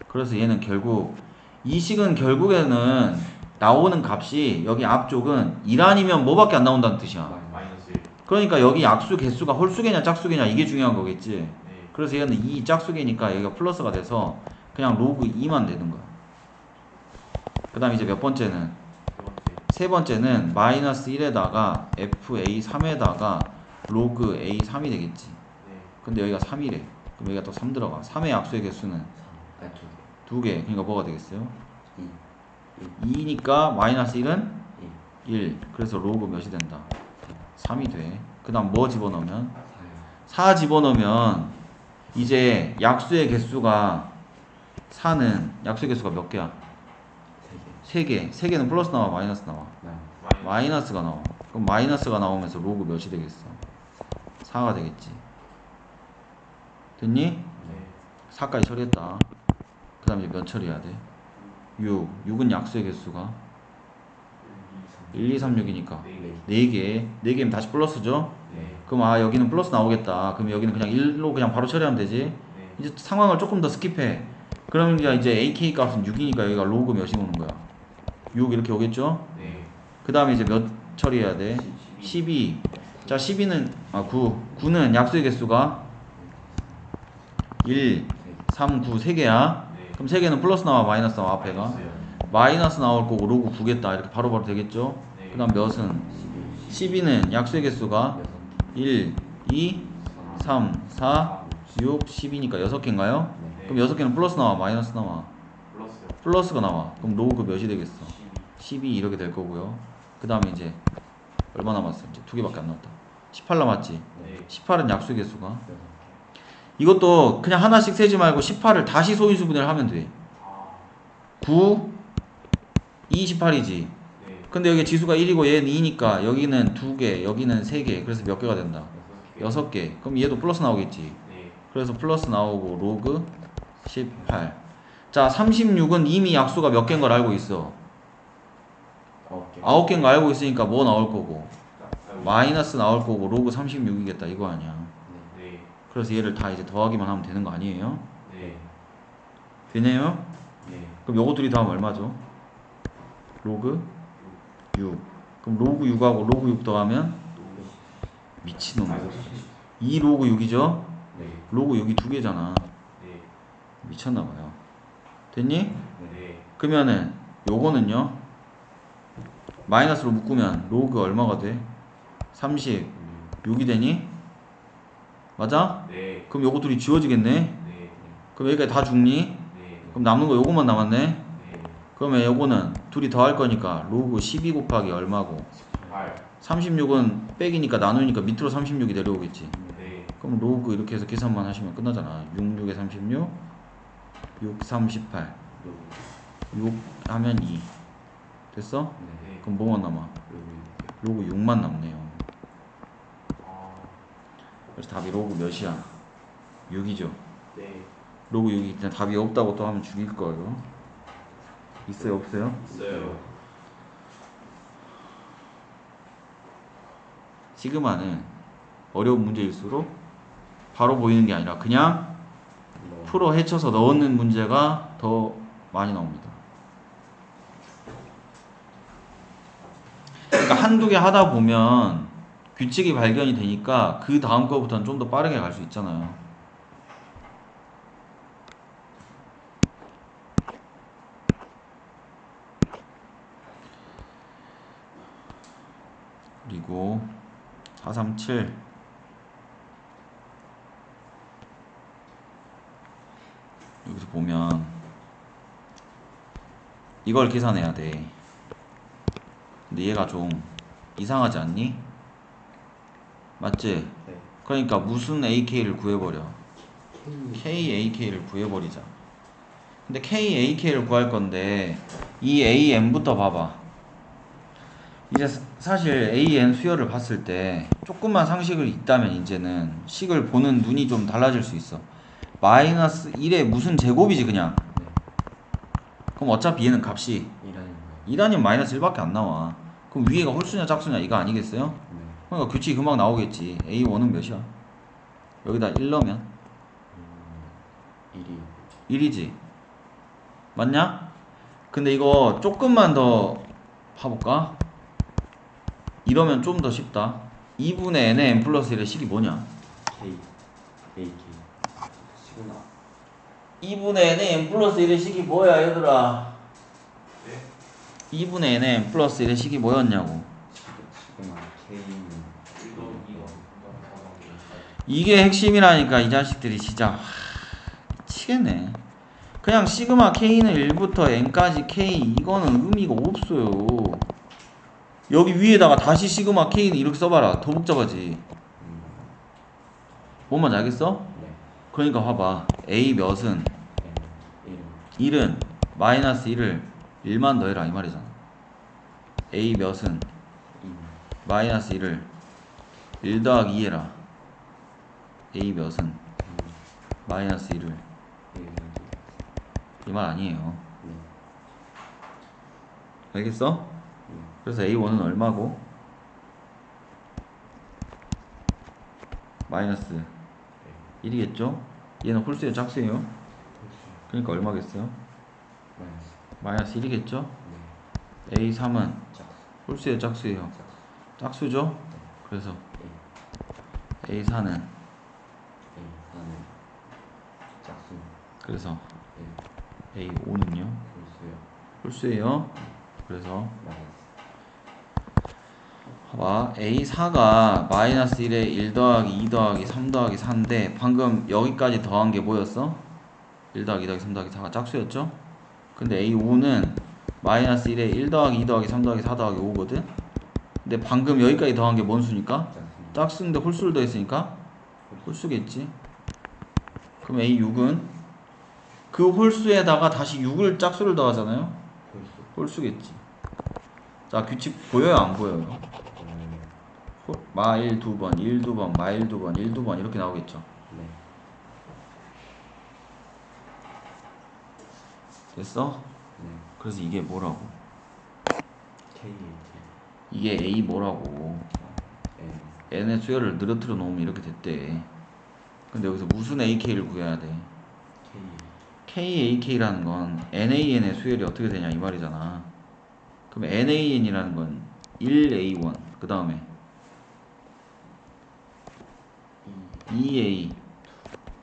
그래서 얘는 결국 이 식은 결국에는 나오는 값이 여기 앞쪽은 1 아니면 뭐밖에 안 나온다는 뜻이야. 마이너스 1. 그러니까 여기 약수 개수가 홀수개냐 짝수개냐 이게 중요한 거겠지. 네. 그래서 얘는 2 짝수개니까 여기가 플러스가 돼서 그냥 로그 2만 되는 거야. 그 다음 이제 몇 번째는 세 번째. 세 번째는 마이너스 1에다가 FA3에다가 로그 A3이 되겠지. 네. 근데 여기가 3이래. 그럼 여기가 또 3 들어가. 3의 약수의 개수는 3. 2개. 그러니까 뭐가 되겠어요? 2. 2니까 마이너스 1은 2. 1. 그래서 로그 몇이 된다? 3이 돼. 그 다음 뭐 집어넣으면? 4요. 4 집어넣으면 이제 약수의 개수가 4는 약수의 개수가 몇 개야? 3개. 3개. 3개는 플러스 나와 마이너스 나와? 마이너스가 나와. 그럼 마이너스가 나오면서 로그 몇이 되겠어? 4가 되겠지. 됐니? 네. 4까지 처리했다. 그 다음 이제 몇 처리해야 돼? 6. 6은 약수의 개수가 1, 2, 3, 6이니까 네. 4개. 4개면 다시 플러스죠? 네. 그럼 아 여기는 플러스 나오겠다. 그럼 여기는 그냥 1로 그냥 바로 처리하면 되지. 네. 이제 상황을 조금 더 스킵해. 그러면 이제 AK 값은 6이니까 여기가 로그 몇이 오는 거야? 6 이렇게 오겠죠? 네. 그 다음에 이제 몇 처리해야 돼? 12. 자 12는 9는 약수의 개수가 1, 3, 9 3개야. 네. 그럼 3개는 플러스 나와 마이너스 나와 앞에가? 마이너스요. 마이너스 나올 거고 로그 9겠다. 이렇게 바로바로 되겠죠? 네. 그 다음 몇은? 12는 약수의 개수가 1, 2, 3, 4, 6, 10이니까 6개인가요? 네. 그럼 6개는 플러스 나와 마이너스 나와? 플러스요. 플러스가 나와. 그럼 로그 몇이 되겠어? 12. 12 이렇게 될 거고요. 그 다음에 이제 얼마 남았어? 이제 2개밖에 안 남았다. 18 남았지? 네. 18은 약수 개수가? 이것도 그냥 하나씩 세지 말고 18을 다시 소인수분해를 하면 돼. 아. 9, 2, 18이지. 네. 근데 여기 지수가 1이고 얘는 2니까 여기는 2개, 여기는 3개. 그래서 몇 개가 된다? 6개. 그럼 얘도 플러스 나오겠지. 네. 그래서 플러스 나오고 로그 18. 자, 36은 이미 약수가 몇 개인 걸 알고 있어. 9개. 9개인 거 알고 있으니까 뭐 나올 거고? 마이너스 나올 거고 로그 36이겠다 이거 아니야. 네. 그래서 얘를 다 이제 더하기만 하면 되는 거 아니에요? 네. 되네요? 네. 그럼 요거 둘이 더하면 얼마죠? 로그 6. 그럼 로그 6하고 로그 6 더하면 미친놈. 2 로그 6이죠? 네. 로그 6이 두 개잖아. 네. 미쳤나봐요. 됐니? 네. 그러면은 요거는요 마이너스로 묶으면 로그 얼마가 돼? 36이 되니? 맞아? 네. 그럼 요거 둘이 지워지겠네? 네. 그럼 여기까지 다 죽니? 네. 그럼 남는 거 요것만 남았네? 네. 그러면 요거는 둘이 더 할 거니까 로그 12 곱하기 얼마고? 8. 36은 빼기니까 나누니까 밑으로 36이 내려오겠지. 네. 그럼 로그 이렇게 해서 계산만 하시면 끝나잖아. 6, 6에 36, 6, 3, 18. 6 하면 2. 됐어? 네. 그럼 뭐만 남아? 로그 6만 남네요. 아. 그래서 답이 로그 몇이야? 6이죠. 네. 로그 6이 그냥 답이 없다고 또 하면 죽일 거예요. 있어요, 없어요? 있어요. 시그마는 어려운 문제일수록 바로 보이는 게 아니라 그냥 풀어 헤쳐서 넣는 문제가 더 많이 나옵니다. 그러니까 한두 개 하다 보면 규칙이 발견이 되니까 그 다음 거부터는 좀 더 빠르게 갈 수 있잖아요. 그리고 437 여기서 보면 이걸 계산해야 돼. 근데 얘가 좀 이상하지 않니? 맞지? 네. 그러니까 무슨 AK를 구해버려. KAK를 구해버리자. 근데 KAK를 구할 건데 이 AN부터 봐봐. 이제 사실 AN 수열을 봤을 때 조금만 상식을 있다면 이제는 식을 보는 눈이 좀 달라질 수 있어. 마이너스 1의 무슨 제곱이지 그냥. 네. 그럼 어차피 얘는 값이 이라는 2단위면 마이너스 1밖에 안 나와. 그럼 위에가 홀수냐 짝수냐 이거 아니겠어요? 네. 그러니까 규칙이 금방 나오겠지. A1은 몇이야? 여기다 1 넣으면 1이 1이지. 맞냐? 근데 이거 조금만 더 봐볼까? 이러면 좀 더 쉽다. 2분의 n의 n 플러스 1의 식이 뭐냐? K AK 시그마 2분의 n의 n 플러스 1의 식이 뭐야 얘들아? 네? 2분의 n의 n 플러스 1의 식이 뭐였냐고. 시그마 K는 1도 2도 이게 핵심이라니까 이 자식들이 진짜 미치겠네. 그냥 시그마 k는 1부터 n까지 k 이거는 의미가 없어요. 여기 위에다가 다시 시그마 k는 이렇게 써봐라. 더 복잡하지. 뭔 말인지 알겠어? 네. 그러니까 봐봐. a 몇은 N 1은 마이너스 1을 1만 더해라 이 말이잖아. a 몇은 2 마이너스 1을 1 더하기 2 해라. a 몇은 마이너스 1을 1 이 말 아니에요. 네. 알겠어? 그래서 a1은 얼마고? 마이너스 1이겠죠? 얘는 홀수예요 짝수예요? 그러니까 얼마겠어요? 마이너스 마이너스 1이겠죠? 네. a3은 짝수 홀수예요 짝수예요? 짝수 짝수죠? 그래서 a4는 A 4는 짝수 그래서 네. a5는요? 홀수요 홀수예요. 그래서 마이너스 봐봐 a4가 마이너스 1에 1 더하기 2 더하기 3 더하기 4인데 방금 여기까지 더한 게 뭐였어? 1 더하기 2 더하기 3 더하기 4가 짝수였죠? 근데 a5는 마이너스 1에 1 더하기 2 더하기 3 더하기 4 더하기 5거든? 근데 방금 여기까지 더한 게 뭔 수니까? 짝수 짝수인데 홀수를 더했으니까 홀수겠지? 그럼 a6은 그 홀수에다가 다시 6을 짝수를 더하잖아요? 홀수 홀수겠지. 자 규칙 보여요 안 보여요? 마1 2번, 1 2번, 마1 2번, 1 2번 이렇게 나오겠죠. 네. 됐어? 네. 그래서 이게 뭐라고? K 이게 A 뭐라고? N n의 수열을 늘어뜨려 놓으면 이렇게 됐대. 근데 여기서 무슨 AK를 구해야 돼? K KAK라는 건 NAN의 수열이 어떻게 되냐 이 말이잖아. 그럼 NAN이라는 건 1A1 그 다음에 2A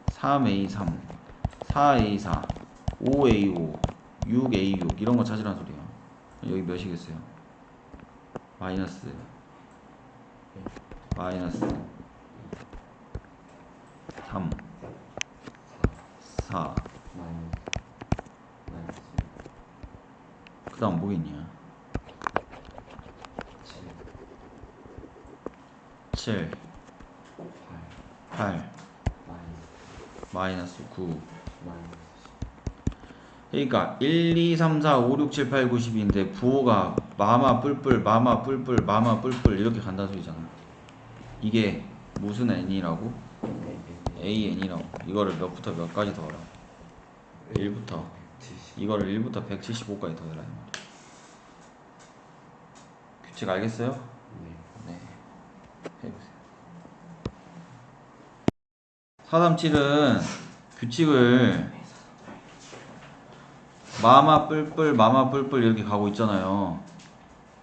3A3 4A4 5A5 6A6 이런 거 찾으란 소리야. 여기 몇이겠어요? 마이너스 3 4 마이너스 그 다음 뭐겠냐? 7 8 마이너스 9 그러니까 1, 2, 3, 4, 5, 6, 7, 8, 9, 10인데 부호가 마마 뿔뿔 마마 뿔뿔 마마 뿔뿔 이렇게 간다는 소리잖아. 이게 무슨 n이라고? AN이라고. 이거를 몇부터 몇까지 더하라? 1부터 이거를 1부터 175까지 더해라 이 말이야. 규칙 알겠어요? 네. 해보세요. 437은 규칙을 마마 뿔뿔 이렇게 가고 있잖아요.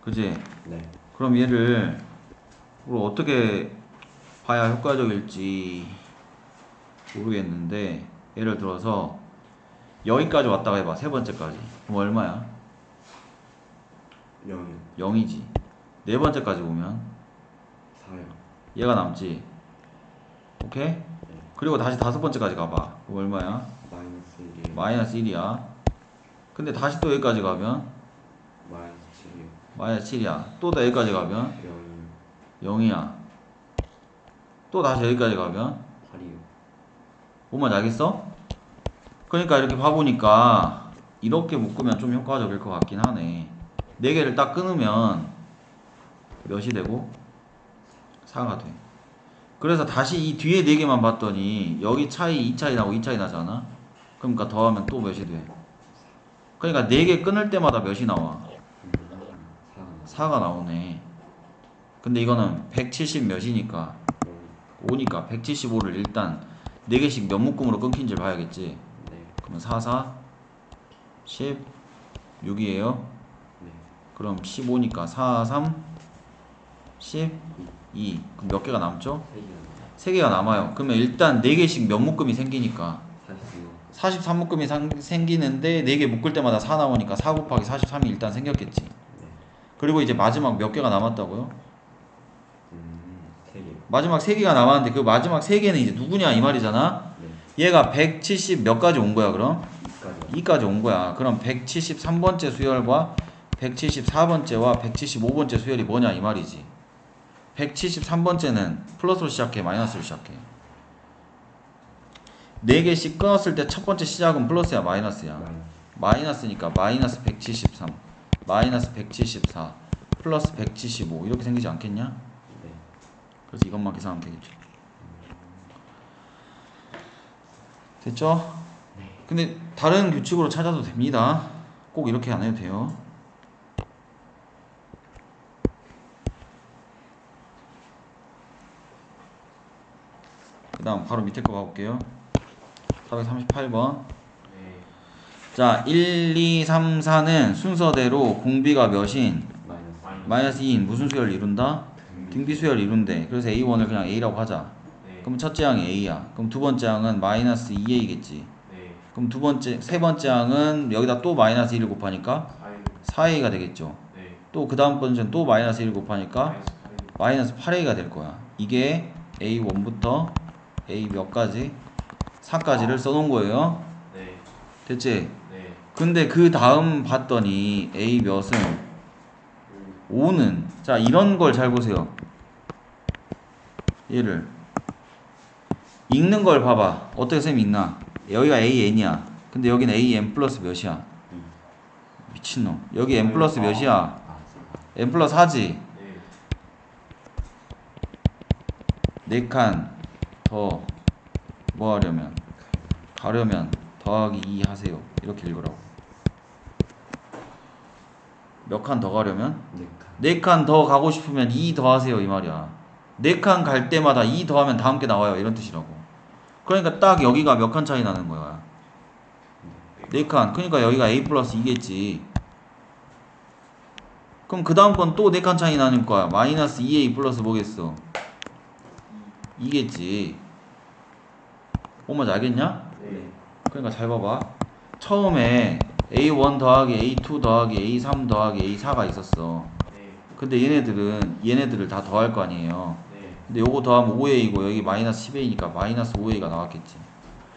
그지? 네. 그럼 얘를 우리 어떻게 봐야 효과적일지 모르겠는데 예를 들어서 여기까지 왔다가 해봐. 세 번째까지. 그럼 얼마야? 0 0이지. 네 번째까지 오면 4요 얘가 남지. 오케이? 그리고 다시 다섯 번째까지 가봐. 그럼 얼마야? 마이너스 1이요 마이너스 1이야. 근데 다시 또 여기까지 가면 마이너스 7이요 마이너스 7이야. 또 여기까지 가면 0 0이야. 또 다시 여기까지 가면 8이요 뭔 말인지 알겠어? 그러니까 이렇게 봐보니까 이렇게 묶으면 좀 효과적일 것 같긴 하네. 4개를 딱 끊으면 몇이 되고? 4가 돼. 그래서 다시 이 뒤에 4개만 봤더니 여기 차이 2차이 나고 2차이 나잖아. 그러니까 더하면 또 몇이 돼? 그러니까 4개 끊을 때마다 몇이 나와? 4가 나오네. 근데 이거는 170 몇이니까 5니까 175를 일단 4개씩 몇 묶음으로 끊긴지 봐야겠지. 네. 그러면 4, 4, 10, 6이에요. 네. 그럼 15니까 4, 3, 12. 그럼 몇 개가 남죠? 3개가 남아요. 그러면 일단 4개씩 몇 묶음이 생기니까 43묶음이 생기는데 4개 묶을 때마다 4 나오니까 4 곱하기 43이 일단 생겼겠지. 네. 그리고 이제 마지막 몇 개가 남았다고요? 3개. 마지막 3개가 남았는데 그 마지막 3개는 이제 누구냐 이 말이잖아. 네. 얘가 170 몇 가지 온 거야 그럼? 2까지. 2까지 온 거야. 그럼 173번째 수열과 174번째와 175번째 수열이 뭐냐 이 말이지. 173번째는 플러스로 시작해, 마이너스로 시작해? 4개씩 끊었을 때 첫 번째 시작은 플러스야, 마이너스야? 마이너스니까 마이너스 173, 마이너스 174, 플러스 175 이렇게 생기지 않겠냐? 네. 그래서 이것만 계산하면 되겠죠. 됐죠? 네. 근데 다른 규칙으로 찾아도 됩니다. 꼭 이렇게 안 해도 돼요. 그 다음 바로 밑에 거 가볼게요. 438번. 네. 자, 1, 2, 3, 4는 순서대로 공비가 몇인? 마이너스 2인 무슨 수열을 이룬다? 등비 수열을 이룬대. 그래서 A1을 그냥 A라고 하자. 네. 그럼 첫째 항이 A야. 그럼 두 번째 항은 마이너스 2A겠지. 네. 그럼 세 번째 항은 여기다 또 마이너스 1을 곱하니까 4A가 되겠죠. 네. 또 그 다음 번째는 또 마이너스 1을 곱하니까 마이너스 8. 마이너스 8A가 될 거야. 이게 A1부터 A 몇 가지? 4까지를 써놓은 거예요. 네. 됐지? 네. 근데 그 다음 봤더니 A 몇은 5는 자 이런 걸 잘 보세요. 얘를 읽는 걸 봐봐. 어떻게 쌤이 읽나? 여기가 AN이야. 근데 여기는 AN 플러스 몇이야? 미친놈. 여기 N 플러스 몇이야? N 플러스 4지? 네. 4칸 더 뭐 하려면? 가려면 더하기 2 하세요. 이렇게 읽으라고. 몇 칸 더 가려면? 4칸 더 가고 싶으면 2 더하세요 이 말이야. 4칸 갈 때마다 2 더하면 다음 게 나와요 이런 뜻이라고. 그러니까 딱 여기가 몇 칸 차이 나는 거야. 4칸. 그러니까 여기가 A 플러스 2겠지. 그럼 그 다음 건 또 4칸 차이 나는 거야. 마이너스 2A 플러스 뭐겠어? 2겠지. 뭔지 알겠냐? 네. 그러니까 잘 봐봐. 처음에 A1 더하기 A2 더하기 A3 더하기 A4가 있었어. 네. 근데 얘네들을 다 더할 거 아니에요. 네. 근데 요거 더하면 5A고 여기 마이너스 10A니까 마이너스 5A가 나왔겠지.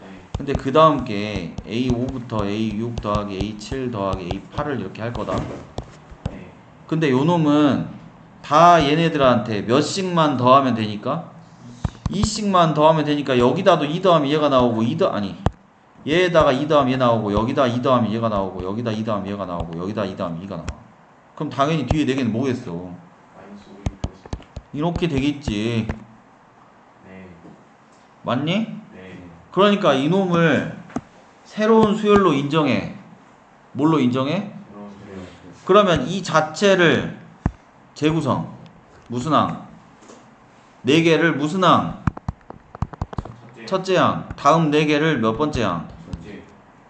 네. 근데 그 다음 게 A5부터 A6 더하기 A7 더하기 A8을 이렇게 할 거다. 네. 근데 요 놈은 다 얘네들한테 몇씩만 더하면 되니까 2씩만 더하면 되니까 여기다도 2 더하면 얘가 나오고 얘에다가 2 더하면 얘 나오고 여기다 2 더하면 얘가 나오고 여기다 2 더하면 얘가 나오고 여기다 2 더하면 2가 나와. 그럼 당연히 뒤에 4개는 뭐겠어? 마이너스 5 플러스. 이렇게 되겠지. 네. 맞니? 네. 그러니까 이놈을 새로운 수열로 인정해. 뭘로 인정해? 그럼 그러면 이 자체를 재구성. 무슨 항? 4개를 무슨 항? 첫째. 첫째 항. 다음 4개를 몇 번째 항? 첫째.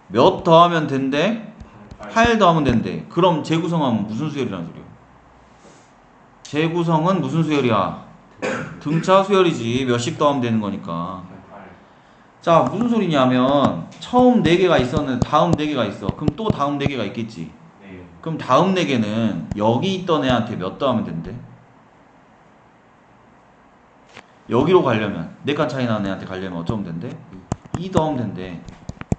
몇 더하면 된대? 8. 8 더하면 된대. 그럼 재구성하면 무슨 수열이라는 소리야? 재구성은 무슨 수열이야? 등차 수열이지. 몇씩 더하면 되는 거니까. 8. 자, 무슨 소리냐면 처음 4개가 있었는데 다음 4개가 있어. 그럼 또 다음 4개가 있겠지. 네. 그럼 다음 4개는 여기 있던 애한테 몇 더하면 된대? 여기로 가려면 4칸 차이 나는 애한테 가려면 어쩌면 된대? 2 더하면 된대.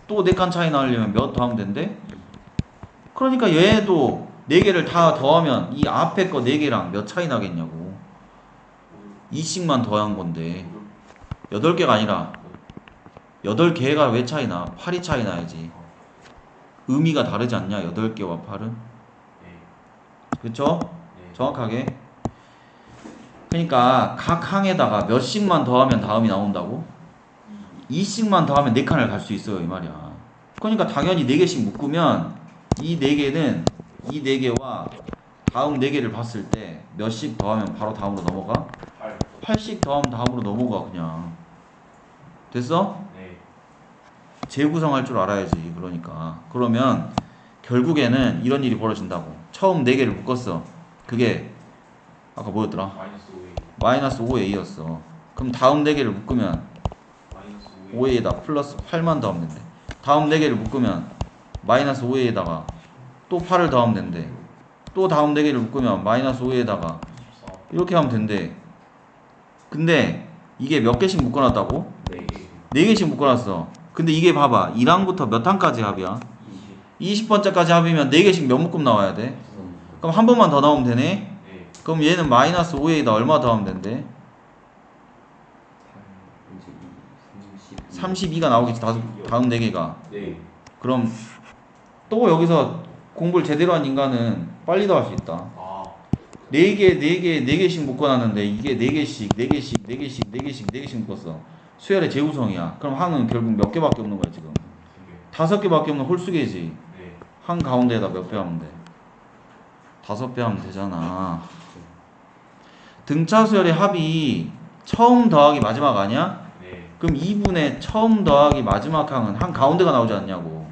또 4칸 차이 나려면 몇 더하면 된대? 그러니까 얘도 4개를 다 더하면 이 앞에 거 4개랑 몇 차이 나겠냐고. 2씩만 더한 건데 8개가 아니라 8개가 왜 차이나? 8이 차이 나야지. 의미가 다르지 않냐? 8개와 8은? 네. 그쵸? 네. 정확하게. 그러니까 각 항에다가 몇씩만 더하면 다음이 나온다고? 2씩만 더하면 4칸을 갈 수 있어요, 이 말이야. 그러니까 당연히 4개씩 묶으면 이 4개는 이 4개와 다음 4개를 봤을 때 몇씩 더하면 바로 다음으로 넘어가? 8씩 더하면 다음으로 넘어가. 그냥 됐어? 네. 재구성할 줄 알아야지. 그러니까 그러면 결국에는 이런 일이 벌어진다고. 처음 4개를 묶었어. 그게 아까 뭐였더라? 마이너스 5A. 마이너스 5a였어. 그럼 다음 4개를 묶으면 마이너스 5A. 5a에다 플러스 8만 더하면 된대. 다음 4개를 묶으면 마이너스 5a에다가 또 8을 더하면 된대. 또 다음 4개를 묶으면 마이너스 5에다가 24. 이렇게 하면 된대. 근데 이게 몇 개씩 묶어놨다고? 4개. 4개씩 묶어놨어. 근데 이게 봐봐. 1항부터 몇 항까지 합이야? 20번째까지 합이면 4개씩 몇 묶음 나와야 돼? 그럼 한 번만 더 나오면 되네? 네. 그럼 얘는 마이너스 5에다 얼마 더하면 된대? 32가 나오겠지. 다음 4개가. 네. 그럼 또 여기서 공부를 제대로 한 인간은 빨리 더 할 수 있다. 아. 4개씩 묶어놨는데 이게 4개씩, 4개씩, 4개씩, 4개씩, 4개씩 묶었어. 수열의 재구성이야. 그럼 항은 결국 몇 개밖에 없는 거야 지금. 5개밖에 없는 홀수계지. 네. 항 가운데에다 몇 배 하면 돼? 5배 하면 되잖아. 등차 수열의 합이 처음 더하기 마지막 아니야? 네. 그럼 2분의 처음 더하기 마지막 항은 항 가운데가 나오지 않냐고.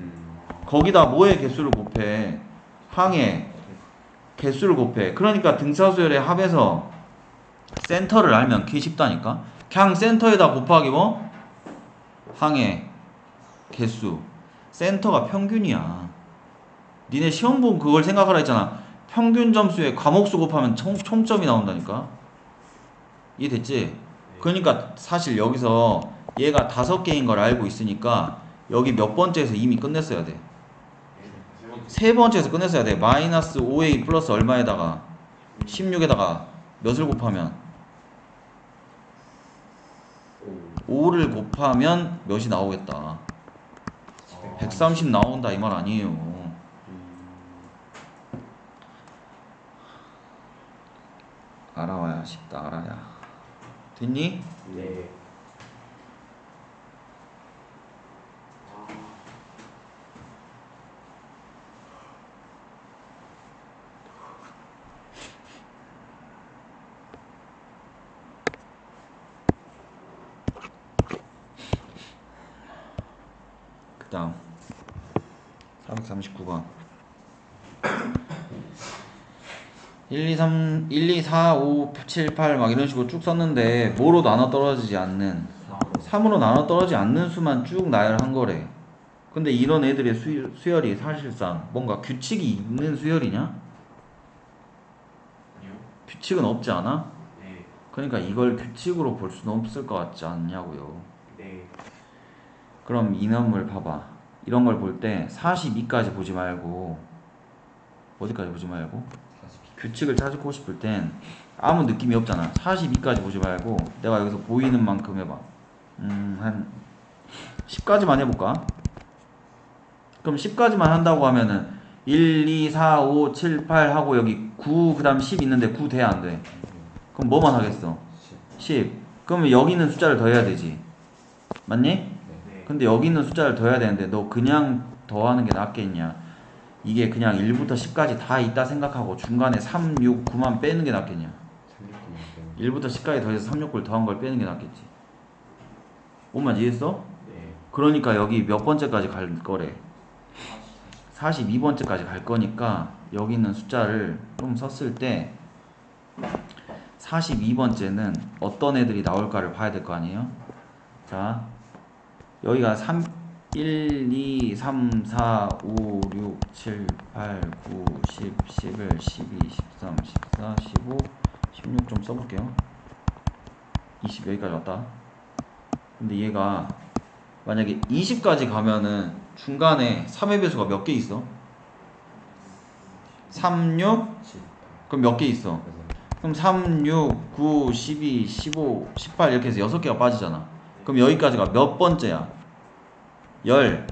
거기다 뭐의 개수를 곱해? 항의 개수를 곱해. 그러니까 등차수열의 합에서 센터를 알면 키 쉽다니까. 그냥 센터에다 곱하기 뭐? 항의 개수. 센터가 평균이야. 니네 시험 보면 그걸 생각하라 했잖아. 평균 점수에 과목수 곱하면 총점이 나온다니까. 이해됐지? 그러니까 사실 여기서 얘가 5개인 걸 알고 있으니까 여기 몇 번째에서 이미 끝냈어야 돼. 세 번째에서 끝냈어야 돼. 마이너스 5a 플러스 얼마에다가 16에다가 몇을 곱하면 5를 곱하면 몇이 나오겠다. 130 나온다 이 말 아니에요. 알아와야 쉽다. 알아야. 됐니? 네. 그 다음 439번 1, 2, 3, 1, 2, 4, 5, 7, 8 막 이런 식으로 쭉 썼는데 뭐로 나눠 떨어지지 않는 3으로 나눠 떨어지지 않는 수만 쭉 나열한 거래. 근데 이런 애들의 수열이 사실상 뭔가 규칙이 있는 수열이냐? 아니요. 규칙은 없지 않아? 네. 그러니까 이걸 규칙으로 볼 수는 없을 것 같지 않냐고요. 네. 그럼 이놈을 봐봐. 이런 걸 볼 때 42까지 보지 말고 어디까지 보지 말고 규칙을 찾고 싶을 땐 아무 느낌이 없잖아. 42까지 보지 말고 내가 여기서 보이는 만큼 해봐. 한 10까지만 해볼까? 그럼 10까지만 한다고 하면은 1, 2, 4, 5, 7, 8 하고 여기 9 그 다음 10 있는데 9 돼? 안 돼? 그럼 뭐만 하겠어? 10. 그러면 여기 있는 숫자를 더해야 되지. 맞니? 네. 근데 여기 있는 숫자를 더해야 되는데 너 그냥 더하는 게 낫겠냐? 이게 그냥 1부터 10까지 다 있다 생각하고 중간에 3, 6, 9만 빼는 게 낫겠냐? 1부터 10까지 더해서 3, 6, 9를 더한 걸 빼는 게 낫겠지. 뭔 이해했어? 네. 그러니까 여기 몇 번째까지 갈 거래? 42번째까지 갈 거니까 여기 있는 숫자를 좀 썼을 때 42번째는 어떤 애들이 나올까를 봐야 될 거 아니에요? 자, 여기가 1, 2, 3, 4, 5, 6, 7, 8, 9, 10, 11, 12, 13, 14, 15, 16 좀 써볼게요. 20 여기까지 왔다. 근데 얘가 만약에 20까지 가면은 중간에 3의 배수가 몇 개 있어? 3, 6? 그럼 몇 개 있어? 그럼 3, 6, 9, 12, 15, 18 이렇게 해서 6개가 빠지잖아. 그럼 여기까지가 몇 번째야? 열.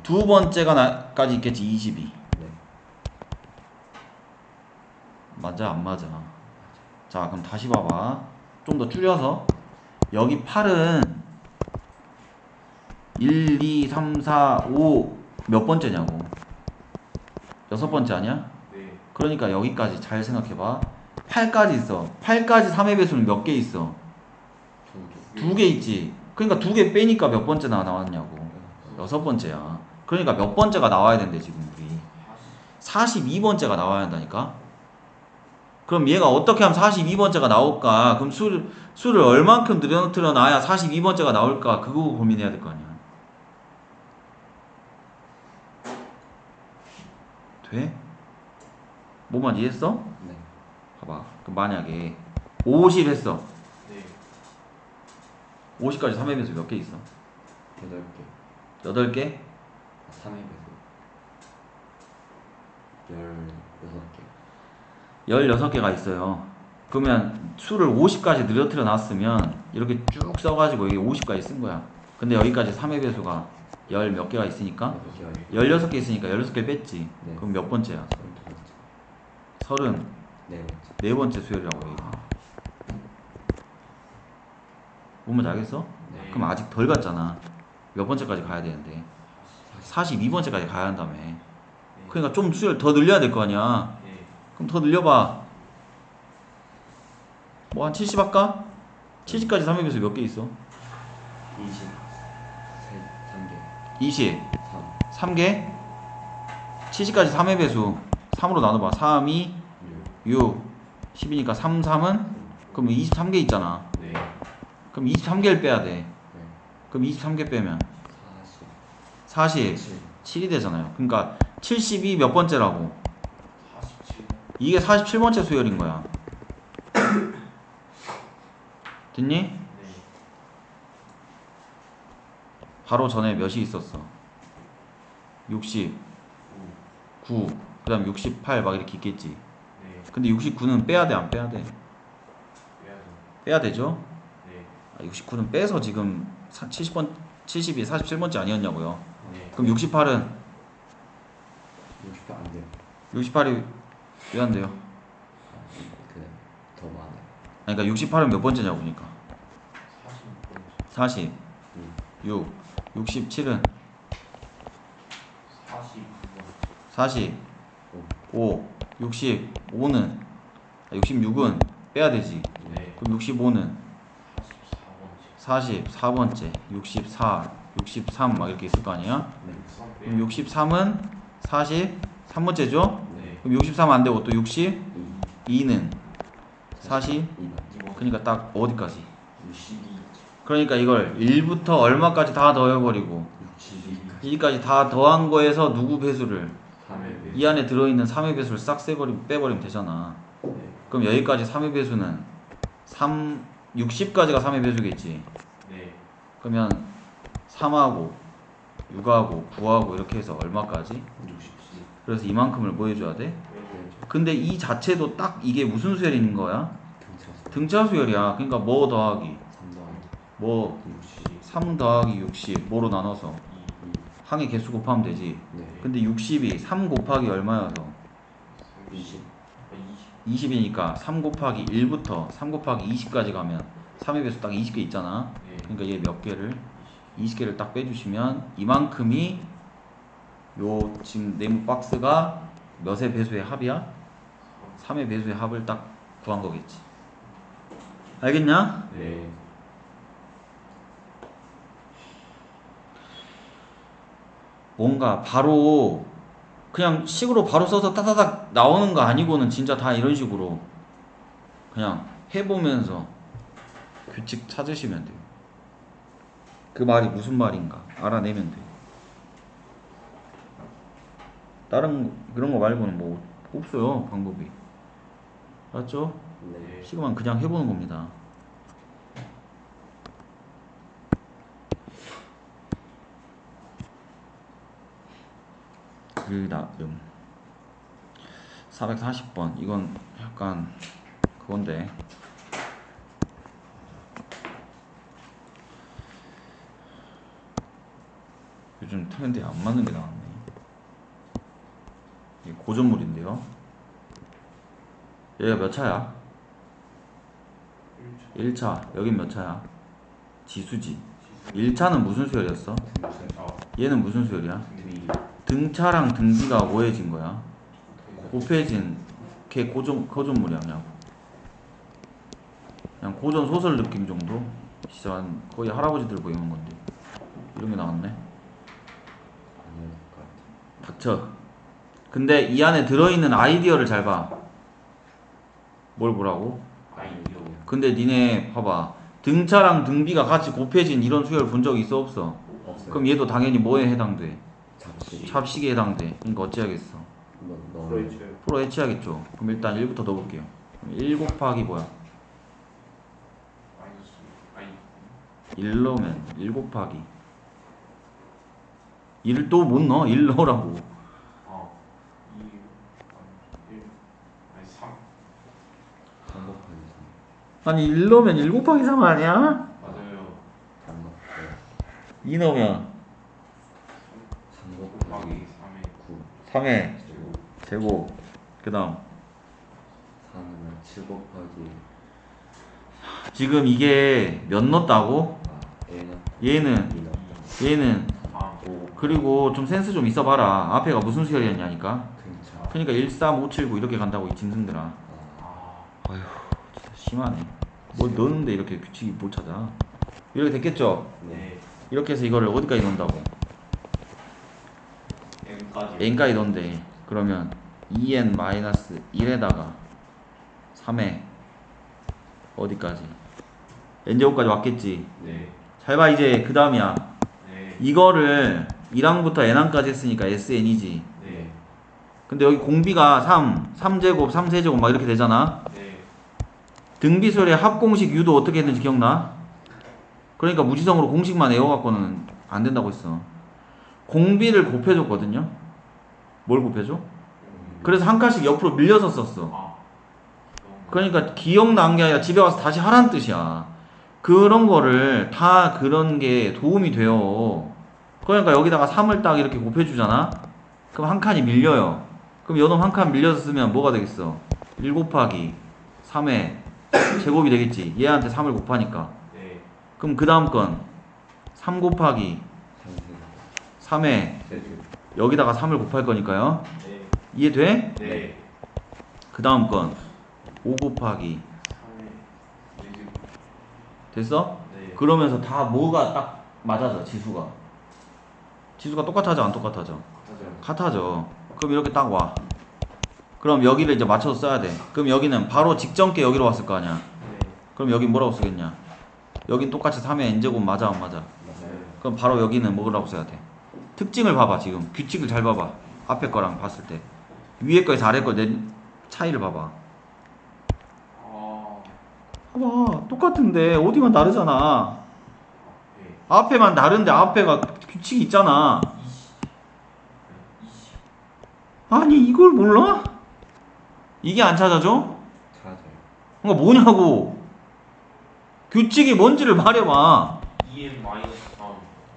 두 번째가 까지 있겠지. 22. 네. 맞아 안 맞아? 자 그럼 다시 봐봐. 좀 더 줄여서 여기 8은 1, 2, 3, 4, 5 몇 번째냐고. 여섯 번째 아니야? 네. 그러니까 여기까지 잘 생각해봐. 8까지 있어. 8까지 3의 배수는 몇 개 있어? 두 개 있지. 그러니까 두 개 빼니까 몇 번째나 나왔냐고. 여섯 번째야. 그러니까 몇 번째가 나와야 된대 지금 우리. 42번째가 나와야 한다니까. 그럼 얘가 어떻게 하면 42번째가 나올까? 그럼 수를 얼만큼 늘어놔야 42번째가 나올까? 그거 고민해야 될 거 아니야. 돼? 뭐만 이해했어? 네. 봐봐. 그럼 만약에 50 했어. 네. 50까지 3의 배수 몇 개 있어? 8개. 8개? 3의 배수. 16개. 16개가 있어요. 그러면 수를 50까지 늘어뜨려 놨으면 이렇게 쭉 써가지고 여기 50까지 쓴 거야. 근데 여기까지 3의 배수가 열 몇 개가 있으니까 16개 있으니까 16개 뺐지. 네. 그럼 몇 번째야? 32번째. 34번째 번째 수열이라고 해. 뭔 말인지 알겠어? 네. 그럼 아직 덜 갔잖아. 몇 번째까지 가야 되는데 42번째까지 가야 한다며. 그러니까 좀 수열 더 늘려야 될 거 아니야. 네. 그럼 더 늘려봐. 뭐 한 70 할까? 70까지 3의 배수 몇 개 있어? 20. 3개. 20 3. 3개? 70까지 3의 배수 3으로 나눠봐. 3, 2, 6 10이니까 3, 3은? 그럼 23개 있잖아. 네. 그럼 23개를 빼야 돼. 네. 그럼 23개 빼면 40. 47이 되잖아요. 그러니까 70이 몇 번째라고? 47. 이게 47번째 수열인 거야. 됐니? 네. 바로 전에 몇이 있었어? 60, 9, 그 다음 68 막 이렇게 있겠지. 네. 근데 69는 빼야 돼, 안 빼야 돼? 빼야죠. 빼야 되죠? 네. 69는 빼서 지금 70번, 70이 47번째 아니었냐고요. 네. 그럼 68은? 60도 안 돼요. 68이 왜 안 돼요? 그래. 더 많아요. 아니, 그러니까 68은 몇 번째냐고 보니까. 46번째. 40, 6, 67은? 49번째. 40, 5, 65는? 66은 빼야 되지. 네. 그럼 65는? 44번째. 44번째, 64, 63 막 이렇게 있을 거 아니야? 네. 그럼 63은 43번째죠? 네. 그럼 63 안 되고 또 62는 40? 2번. 그러니까 딱 어디까지? 62. 그러니까 이걸 1부터 얼마까지 다 더해버리고 62. 2까지 다 더한 거에서 누구 배수를 3의 이 안에 들어있는 3의 배수를 싹 빼버리면 되잖아. 네. 그럼 여기까지 3의 배수는 60까지가 3의 배수겠지. 네. 그러면 3하고 6하고 9하고 이렇게 해서 얼마까지? 67. 그래서 이만큼을 뭐 해줘야 돼? 네. 근데 이 자체도 딱 이게 무슨 수열인 거야? 등차. 등차 수열이야. 그러니까 뭐 더하기 3 더하기 뭐 60. 3 더하기 60 뭐로 나눠서 2. 항의 개수 곱하면 되지. 네. 근데 60이 3 곱하기 얼마여서 20. 20. 20이니까 3 곱하기 1부터 3 곱하기 20까지 가면 3의 배수 딱 20개 있잖아. 네. 그러니까 얘 몇 개를 20개를 딱 빼주시면 이만큼이 요 지금 네모 박스가 몇의 배수의 합이야? 3의 배수의 합을 딱 구한 거겠지. 알겠냐? 네. 뭔가 바로 그냥 식으로 바로 써서 따다닥 나오는 거 아니고는 진짜 다 이런 식으로 그냥 해보면서 규칙 찾으시면 돼요. 그 말이 무슨 말인가 알아내면 돼요. 다른 그런 거 말고는 뭐 없어요 방법이. 알았죠? 네. 시그만 그냥 해보는 겁니다. 그 다음 440번 이건 약간 그건데 요즘 트렌드에 안 맞는 게 나왔네. 이게 고전물인데요. 얘가 몇 차야? 1차. 여긴 몇 차야? 지수지. 1차는 무슨 수열이었어? 얘는 무슨 수열이야? 등차랑 등비가 뭐해진 거야? 곱해진 걔 고전물이야. 그냥 고전 소설 느낌 정도? 진짜 한 거의 할아버지들 보이는 건데 이런 게 나왔네. 아닐 것 같아. 닥쳐. 근데 이 안에 들어있는 아이디어를 잘 봐. 뭘 보라고? 아이디어. 근데 니네 봐봐. 등차랑 등비가 같이 곱해진 이런 수열 본 적 있어 없어? 없어요. 그럼 얘도 당연히 뭐에 해당돼? 잡식. 잡식에 해당돼. 그러니까 어찌하겠어? 너 프로 해치하겠죠. 그럼 일단 1부터 넣어볼게요. 1 곱하기 뭐야? 마이너스. 아니. 1 넣으면 1 곱하기 1을 또 못 넣어? 1 넣으라고. 2, 1, 아니 3. 3 곱하기 아니 1 넣으면 1 곱하기 3 아니야? 맞아요. 3 넣고 2 넣으면 3 곱하기 곱하기 3에 9 3의 제곱. 제곱. 그 다음 4는 7 곱하기 지금 이게 몇 넣었다고? A는 얘는 2 넣었다. 얘는 3. 그리고 좀 센스 좀 있어봐라. 앞에가 무슨 수열이었냐니까. 등차. 그러니까 1, 3, 5, 7, 9 이렇게 간다고 이 짐승들아. 아, 아휴 진짜 심하네. 뭘 넣는데 이렇게 규칙이 못 찾아. 이렇게 됐겠죠? 네. 이렇게 해서 이거를 어디까지 넣는다고? n까지. n까지 넣는데 그러면 2n-1에다가 3에 어디까지? n제곱까지 왔겠지. 네. 잘 봐 이제 그 다음이야. 네. 이거를 1항부터 n항까지 했으니까 sn이지. 네. 근데 여기 공비가 3제곱, 3세제곱 막 이렇게 되잖아. 네. 등비수열의 합공식 U도 어떻게 했는지 기억나? 그러니까 무지성으로 공식만 외워갖고는 안 된다고 했어. 공비를 곱해줬거든요. 뭘 곱해줘? 그래서 한 칸씩 옆으로 밀려서 썼어. 아. 그러니까 기억난 게 아니라 집에 와서 다시 하라는 뜻이야. 그런 거를 다 그런 게 도움이 돼요. 그러니까 여기다가 3을 딱 이렇게 곱해주잖아. 그럼 한 칸이 밀려요. 그럼 요놈 한 칸 밀려서 쓰면 뭐가 되겠어? 1 곱하기 3의 제곱이 되겠지. 얘한테 3을 곱하니까. 네. 그럼 그 다음 건 3 곱하기 3의 세제곱. 여기다가 3을 곱할 거니까요. 네. 이해돼? 네. 그 다음 건 5 곱하기 3에 4제곱. 됐어? 네. 그러면서 다 뭐가 딱 맞아져 지수가. 지수가 똑같아져 안 똑같아져? 같아요. 같아져. 그럼 이렇게 딱 와. 그럼 여기를 이제 맞춰서 써야 돼. 그럼 여기는 바로 직전께 여기로 왔을 거 아니야. 네. 그럼 여긴 뭐라고 쓰겠냐? 여긴 똑같이 3의 n제곱 맞아 안 맞아? 맞아요. 그럼 바로 여기는 뭐라고 써야 돼? 특징을 봐봐. 지금 규칙을 잘 봐봐. 앞에 거랑 봤을 때 위에 거에서 아래 거 내 차이를 봐봐. 봐봐 똑같은데 어디만 다르잖아. 네. 앞에만 다른데 앞에가 규칙이 있잖아. 20. 아니 이걸 몰라? 이게 안 찾아져? 찾아요. 그러니까 뭐냐고. 규칙이 뭔지를 말해봐. 2n 마이너스 3.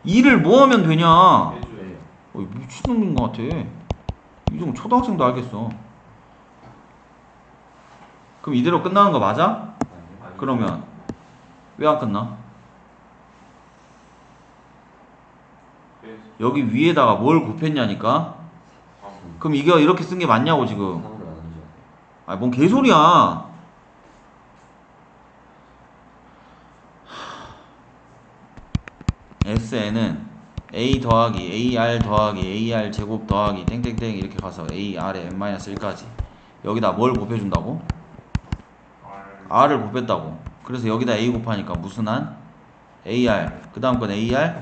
2를 뭐 하면 되냐? 해줘요. 미친놈인 것 같아. 이 정도 초등학생도 알겠어. 그럼 이대로 끝나는 거 맞아? 아니요. 그러면 왜 안 끝나? 네. 여기 위에다가 뭘 곱했냐니까? 3. 그럼 이게 이렇게 쓴 게 맞냐고 지금. 3으로 나누죠. 아 뭔 개소리야. SN은 A 더하기 AR 더하기 AR 제곱 더하기 땡땡땡 이렇게 가서 AR에 n-1까지 여기다 뭘 곱해준다고? R. R을 곱했다고. 그래서 여기다 A 곱하니까 무슨 한? AR 그 다음 건 AR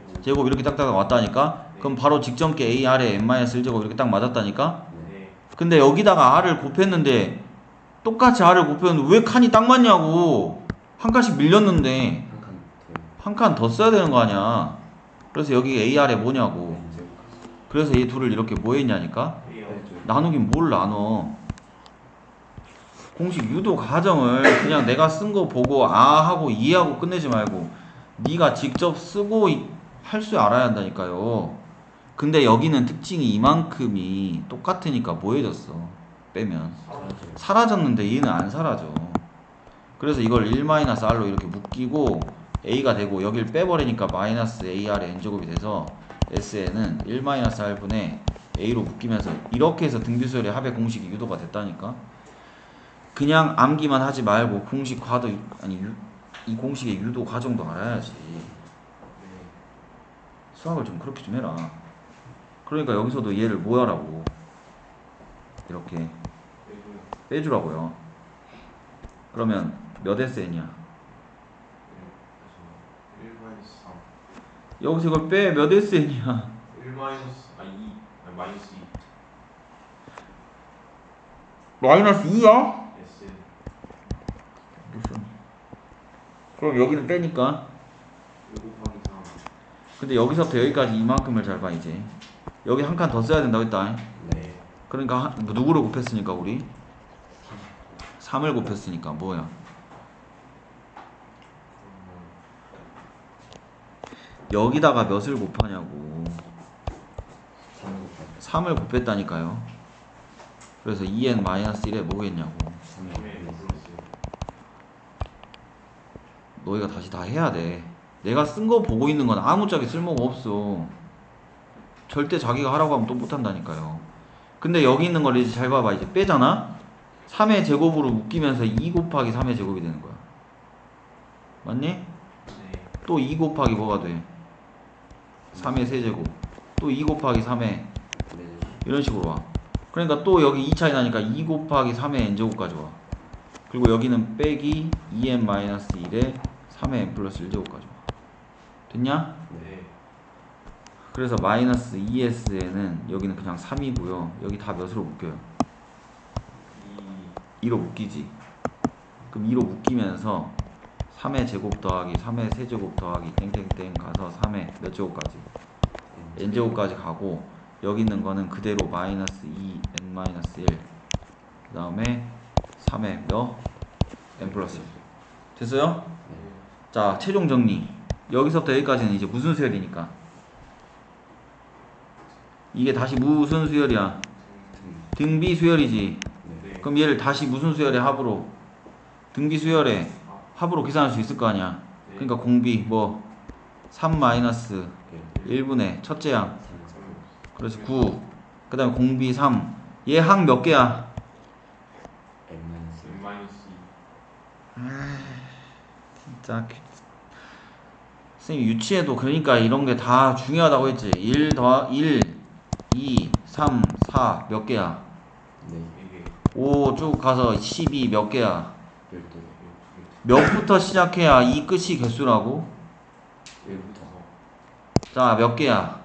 제곱. 제곱 이렇게 딱딱 왔다니까? 그럼 바로 직전께 AR에 n-1제곱 이렇게 딱 맞았다니까? 네. 근데 여기다가 R을 곱했는데 똑같이 R을 곱했는데 왜 칸이 딱 맞냐고. 한 칸씩 밀렸는데 한 칸 더. 한 칸 더 써야 되는 거 아니야. 그래서 여기 AR에 뭐냐고. N제곱. 그래서 이 둘을 이렇게 뭐 했냐니까? A요. 나누긴 뭘 나눠. 공식 유도 과정을 그냥 내가 쓴 거 보고 아 하고 이해하고 끝내지 말고 네가 직접 쓰고 할 수 알아야 한다니까요. 근데 여기는 특징이 이만큼이 똑같으니까 뭐해졌어? 빼면 사라졌는데 얘는 안 사라져. 그래서 이걸 1-r로 이렇게 묶이고 a가 되고 여길 빼버리니까 마이너스 ar의 n제곱이 돼서 SN은 1-r분의 a로 묶이면서 이렇게 해서 등비수열의 합의 공식이 유도가 됐다니까. 그냥 암기만 하지 말고 공식 과도 아니 이 공식의 유도 과정도 알아야지. 수학을 좀 그렇게 좀 해라. 그러니까 여기서도 얘를 뭐 하라고 이렇게 빼주라고요. 그러면 몇 SN이야? 1-3 여기서 이걸 빼 몇 SN이야? 2 마이너스 2 마이너스 2야? SN 무슨 그럼 여기는 빼니까 1 곱하기 3 근데 여기서부터 여기까지 이만큼을 잘 봐 이제 여기 한 칸 더 써야 된다고 했다. 네. 그러니까 누구를 곱했으니까 우리 3을 곱했으니까 뭐야 여기다가 몇을 곱하냐고 3을 곱했다니까요. 그래서 2n-1에 뭐겠냐고. 3의 플러스 너희가 다시 다 해야 돼. 내가 쓴 거 보고 있는 건 아무짝에 쓸모가 없어. 절대 자기가 하라고 하면 또 못한다니까요. 근데 여기 있는 걸 이제 잘 봐봐. 이제 빼잖아? 3의 제곱으로 묶이면서 2 곱하기 3의 제곱이 되는 거야. 맞니? 네. 또 2 곱하기 뭐가 돼? 3의 세제곱. 또 2 곱하기 3의 네. 이런 식으로 와. 그러니까 또 여기 2 차이 나니까 2 곱하기 3의 n제곱까지 와. 그리고 여기는 빼기 2n-1에 3의 n 플러스 1제곱까지 와. 됐냐? 네. 그래서 마이너스 2sn은 여기는 그냥 3이고요. 여기 다 몇으로 묶여요? 2로 묶이지. 그럼 2로 묶이면서 3의 제곱 더하기 3의 세제곱 더하기 땡땡땡 가서 3의 몇 제곱까지? n제곱까지 가고 여기 있는 거는 그대로 마이너스 2n-1 그 다음에 3의 몇? n 플러스 1 됐어요? 자 최종 정리 여기서부터 여기까지는 이제 무슨 수열이니까 이게 다시 무슨 수열이야? 등비 수열이지. 네. 그럼 얘를 다시 무슨 수열의 합으로? 등비 수열의 합으로 계산할 수 있을 거 아니야. 그러니까 공비 뭐 3 마이너스 1분의 첫째야. 그래서 9. 그 다음에 공비 3. 얘 항 몇 개야? n-2 진짜 선생님 유치해도 그러니까 이런 게 다 중요하다고 했지. 1 더 1 2 3 4 몇 개야? 네. 5 쭉 가서 12 몇 개야? 12. 몇부터 시작해야 이 끝이 개수라고? 1부터. 자 몇 개야?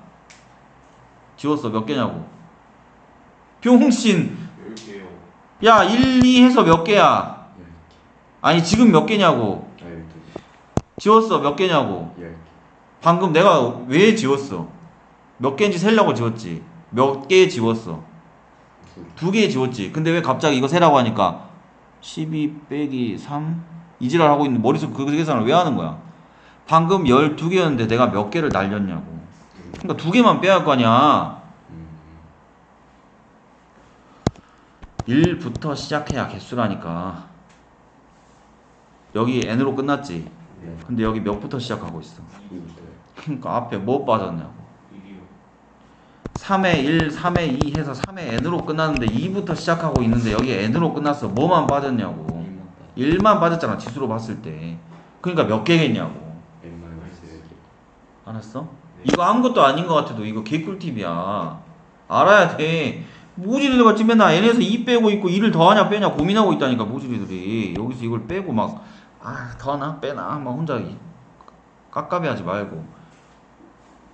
지웠어. 몇 개냐고. 병신 10개요 야 1, 2 해서 몇 개야? 10개. 아니 지금 몇 개냐고. 12개. 지웠어. 몇 개냐고. 10개. 방금 내가 왜 지웠어? 몇 개인지 세려고 지웠지. 몇 개 지웠어? 2개 지웠지. 근데 왜 갑자기 이거 세라고 하니까 12 빼기 3 이지랄 하고 있는 머릿속 그 계산을 왜 하는 거야? 방금 12개였는데 내가 몇 개를 날렸냐고. 그러니까 2개만 빼야 할 거 아니야. 1부터 시작해야 개수라니까. 여기 n으로 끝났지. 네. 근데 여기 몇부터 시작하고 있어. 2부터요. 그러니까 앞에 뭐 빠졌냐고. 1이요 3의 1, 3의 2 해서 3의 n으로 끝났는데 2부터 시작하고 있는데 여기 n으로 끝났어. 뭐만 빠졌냐고. 1만 빠졌잖아. 지수로 봤을 때. 그러니까 몇 개겠냐고. 알았어? 이거 아무것도 아닌 것 같아도 이거 개꿀팁이야. 알아야 돼. 모지리들같이 맨날 n에서 2 빼고 있고 2를 더하냐 빼냐 고민하고 있다니까. 모지리들이 여기서 이걸 빼고 막 더하나 빼나 막 혼자 깝깝해하지 말고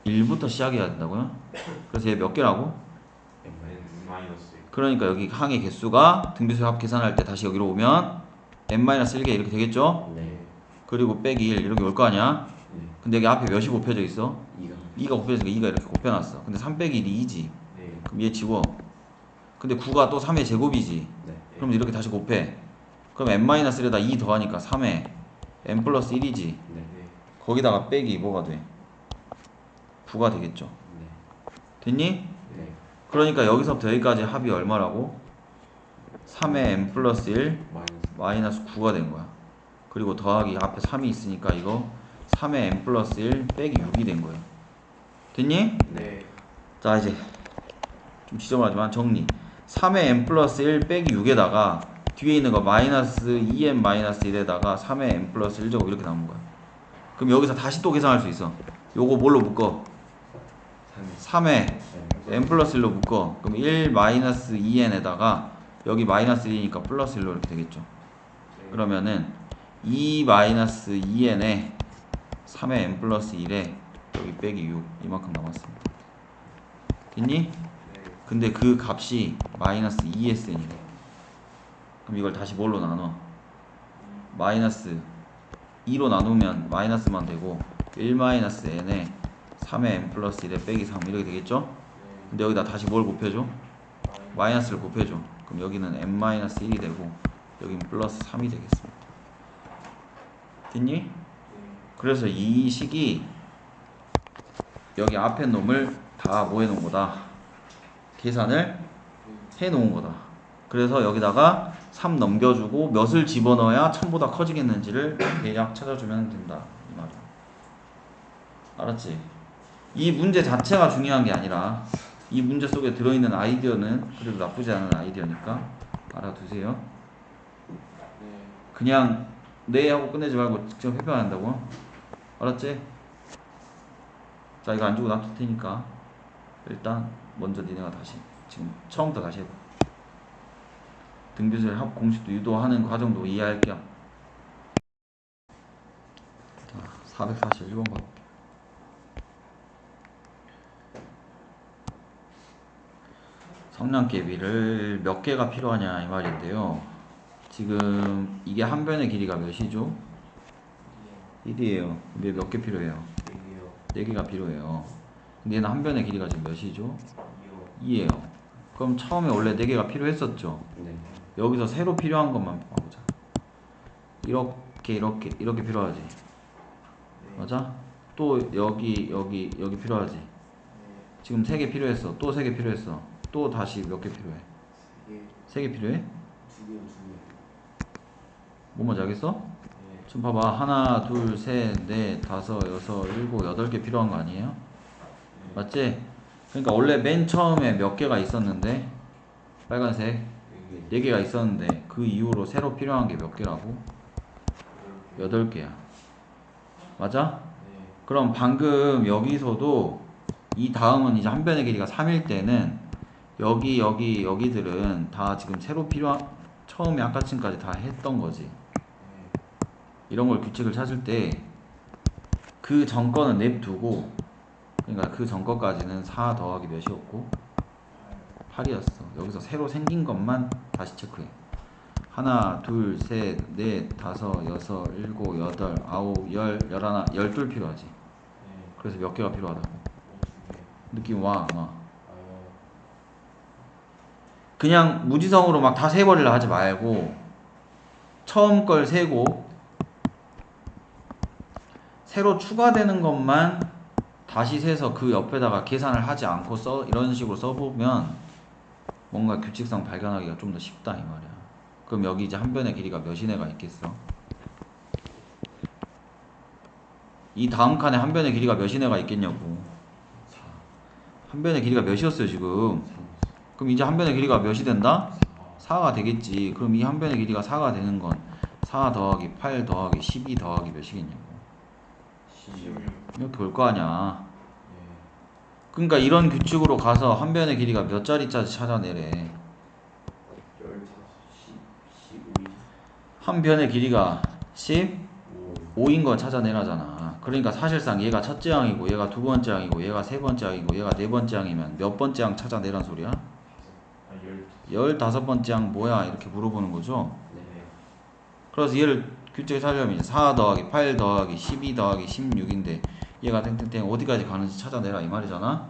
1부터 시작해야 된다고요? 그래서 얘 몇 개라고? n-1 그러니까 여기 항의 개수가 등비수 합 계산할 때 다시 여기로 오면 n-1개 이렇게 되겠죠? 네. 그리고 빼기 1 이렇게 올 거 아니야? 네. 근데 여기 앞에 몇이 곱해져 있어? 2가. 2가 곱해지니까 2가 이렇게 곱해놨어. 근데 3 빼기 1이 2지. 네. 그럼 얘 지워. 근데 9가 또 3의 제곱이지. 네. 그럼 이렇게 다시 곱해. 그럼 n-1에다 2 더하니까 3의 n 플러스 1이지. 네. 거기다가 빼기 뭐가 돼? 9가 되겠죠. 네. 됐니? 네. 그러니까 여기서부터 여기까지 합이 얼마라고? 3의 n 플러스 1 마이너스 9가 된 거야. 그리고 더하기 앞에 3이 있으니까 이거 3의 n 플러스 1 빼기 6이 된 거예요. 됐니? 네. 자 이제 좀 지저분하지만 정리. 3의 n 플러스 1 빼기 6에다가 뒤에 있는 거 마이너스 2n 마이너스 1에다가 3의 n 플러스 1제곱 이렇게 남은 거야. 그럼 여기서 다시 또 계산할 수 있어. 요거 뭘로 묶어? 3의 n 플러스 1로 묶어. 그럼 1 마이너스 2n에다가 여기 마이너스 1이니까 플러스 1로 이렇게 되겠죠. 그러면은 2 마이너스 2n에 3의 n 플러스 1에 여기 빼기 6 이만큼 남았습니다. 됐니? 근데 그 값이 마이너스 2sn이래. 그럼 이걸 다시 뭘로 나눠? 마이너스 2로 나누면 마이너스만 되고 1 마이너스 n에 3의 n 플러스 1에 빼기 3 이렇게 되겠죠? 근데 여기다 다시 뭘 곱해줘? 마이너스를 곱해줘. 그럼 여기는 n 마이너스 1이 되고 여기는 플러스 3이 되겠습니다. 됐니? 그래서 이 식이 여기 앞에 놈을 다 뭐 해놓은 거다? 계산을 해놓은 거다. 그래서 여기다가 3 넘겨주고 몇을 집어넣어야 1000보다 커지겠는지를 대략 찾아주면 된다 이 말이야. 알았지? 이 문제 자체가 중요한 게 아니라 이 문제 속에 들어있는 아이디어는 그래도 나쁘지 않은 아이디어니까 알아두세요. 그냥 네 하고 끝내지 말고 직접 해봐야 한다고. 알았지? 자 이거 안 주고 놔둘 테니까 일단 먼저 니네가 다시 지금 처음부터 다시 해봐. 등비술 합 공식도 유도하는 과정도 이해할 겸. 자 441번 봐. 성량개비를 몇 개가 필요하냐 이 말인데요. 지금 이게 한 변의 길이가 몇이죠? 1이에요. 왜 몇 개 필요해요? 4개가 필요해요. 근데 얘는 한 변의 길이가 지금 몇이죠? 2예요. 그럼 처음에 원래 4개가 필요했었죠? 네. 여기서 새로 필요한 것만 봐보자. 이렇게 필요하지. 맞아? 또 여기 필요하지. 지금 3개 필요했어. 또 3개 필요했어. 또 다시 몇 개 필요해? 3개 필요해? 2개요. 뭐 먼저 하겠어? 지금 봐봐. 하나, 둘, 셋, 넷, 다섯, 여섯, 일곱, 8개 필요한 거 아니에요? 맞지? 그러니까 원래 맨 처음에 몇 개가 있었는데 빨간색 4개가 있었는데 그 이후로 새로 필요한 게 몇 개라고? 8개야. 맞아? 그럼 방금 여기서도 이 다음은 이제 한 변의 길이가 3일 때는 여기들은 다 지금 새로 필요한 처음에 아까쯤까지 다 했던 거지. 이런 걸 규칙을 찾을 때 그 전거는 냅두고, 그러니까 그 전거까지는 4 더하기 몇이었고 8이었어. 여기서 새로 생긴 것만 다시 체크해. 하나, 둘, 셋, 넷, 다섯, 여섯, 일곱, 여덟, 아홉, 열, 열하나, 12 필요하지. 그래서 몇 개가 필요하다고? 느낌 와, 안 와? 그냥 무지성으로 막 다 세버리려 하지 말고 처음 걸 세고 새로 추가되는 것만 다시 세서 그 옆에다가 계산을 하지 않고 이런 식으로 써보면 뭔가 규칙성 발견하기가 좀 더 쉽다 이 말이야. 그럼 여기 이제 한 변의 길이가 몇인 애가 있겠어? 이 다음 칸에 한 변의 길이가 몇인 애가 있겠냐고. 한 변의 길이가 몇이었어요 지금? 그럼 이제 한 변의 길이가 몇이 된다? 4가 되겠지. 그럼 이 한 변의 길이가 4가 되는 건 4 더하기 8 더하기 12 더하기 몇이겠냐고. 이렇게 올 거 아니야. 그러니까 이런 규칙으로 가서 한 변의 길이가 몇 자리짜리 찾아내래. 한 변의 길이가 15인 거 찾아내라잖아. 그러니까 사실상 얘가 첫째 항이고 얘가 두 번째 항이고 얘가 세 번째 항이고 얘가 네 번째 항이면 몇 번째 항 찾아내란 소리야? 15번째 항 뭐야? 이렇게 물어보는 거죠. 그래서 얘를 규칙에 찾으려면 4 더하기 8 더하기 12 더하기 16인데 얘가 땡땡땡 어디까지 가는지 찾아내라 이 말이잖아.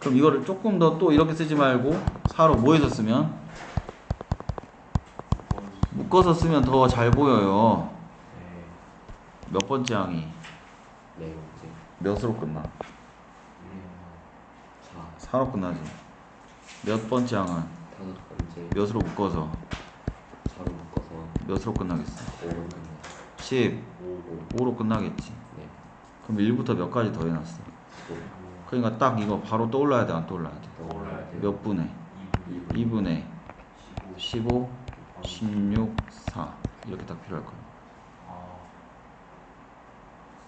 그럼 이거를 조금 더 또 이렇게 쓰지 말고 4로 뭐 해서 쓰면? 묶어서 쓰면 더 잘 보여요. 몇 번째 항이? 네 번째. 몇으로 끝나? 4로 끝나지. 몇 번째 항은 5번째 몇으로 묶어서 4로 묶어서 몇으로 끝나겠어? 5로 끝나 10, 5 5로 끝나겠지. 네 그럼 1부터 몇 가지 더해놨어? 5 그러니까 딱 이거 바로 떠올라야 돼, 안 떠올라야 돼? 떠올라야 돼. 몇 분의? 2 2분의 15 15, 16, 4 이렇게 딱 필요할 거야.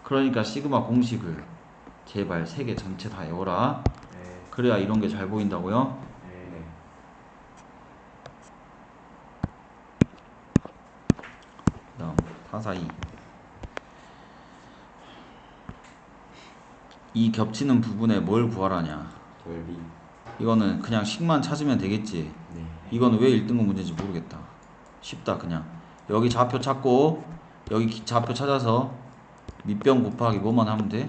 그러니까 시그마 공식을 제발 3개 전체 다 외워라. 네. 그래야 이런 게 잘 보인다고요. 네. 다음 타사 2. 이 겹치는 부분에 뭘 구하라냐. 넓이 이거는 그냥 식만 찾으면 되겠지. 네 이거는 왜 1등급 문제인지 모르겠다. 쉽다. 그냥 여기 좌표 찾고 여기 좌표 찾아서 밑변 곱하기 뭐만 하면 돼?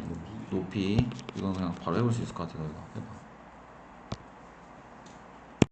높이 높이. 이건 그냥 바로 해볼 수 있을 것 같아. 너 이거 해봐.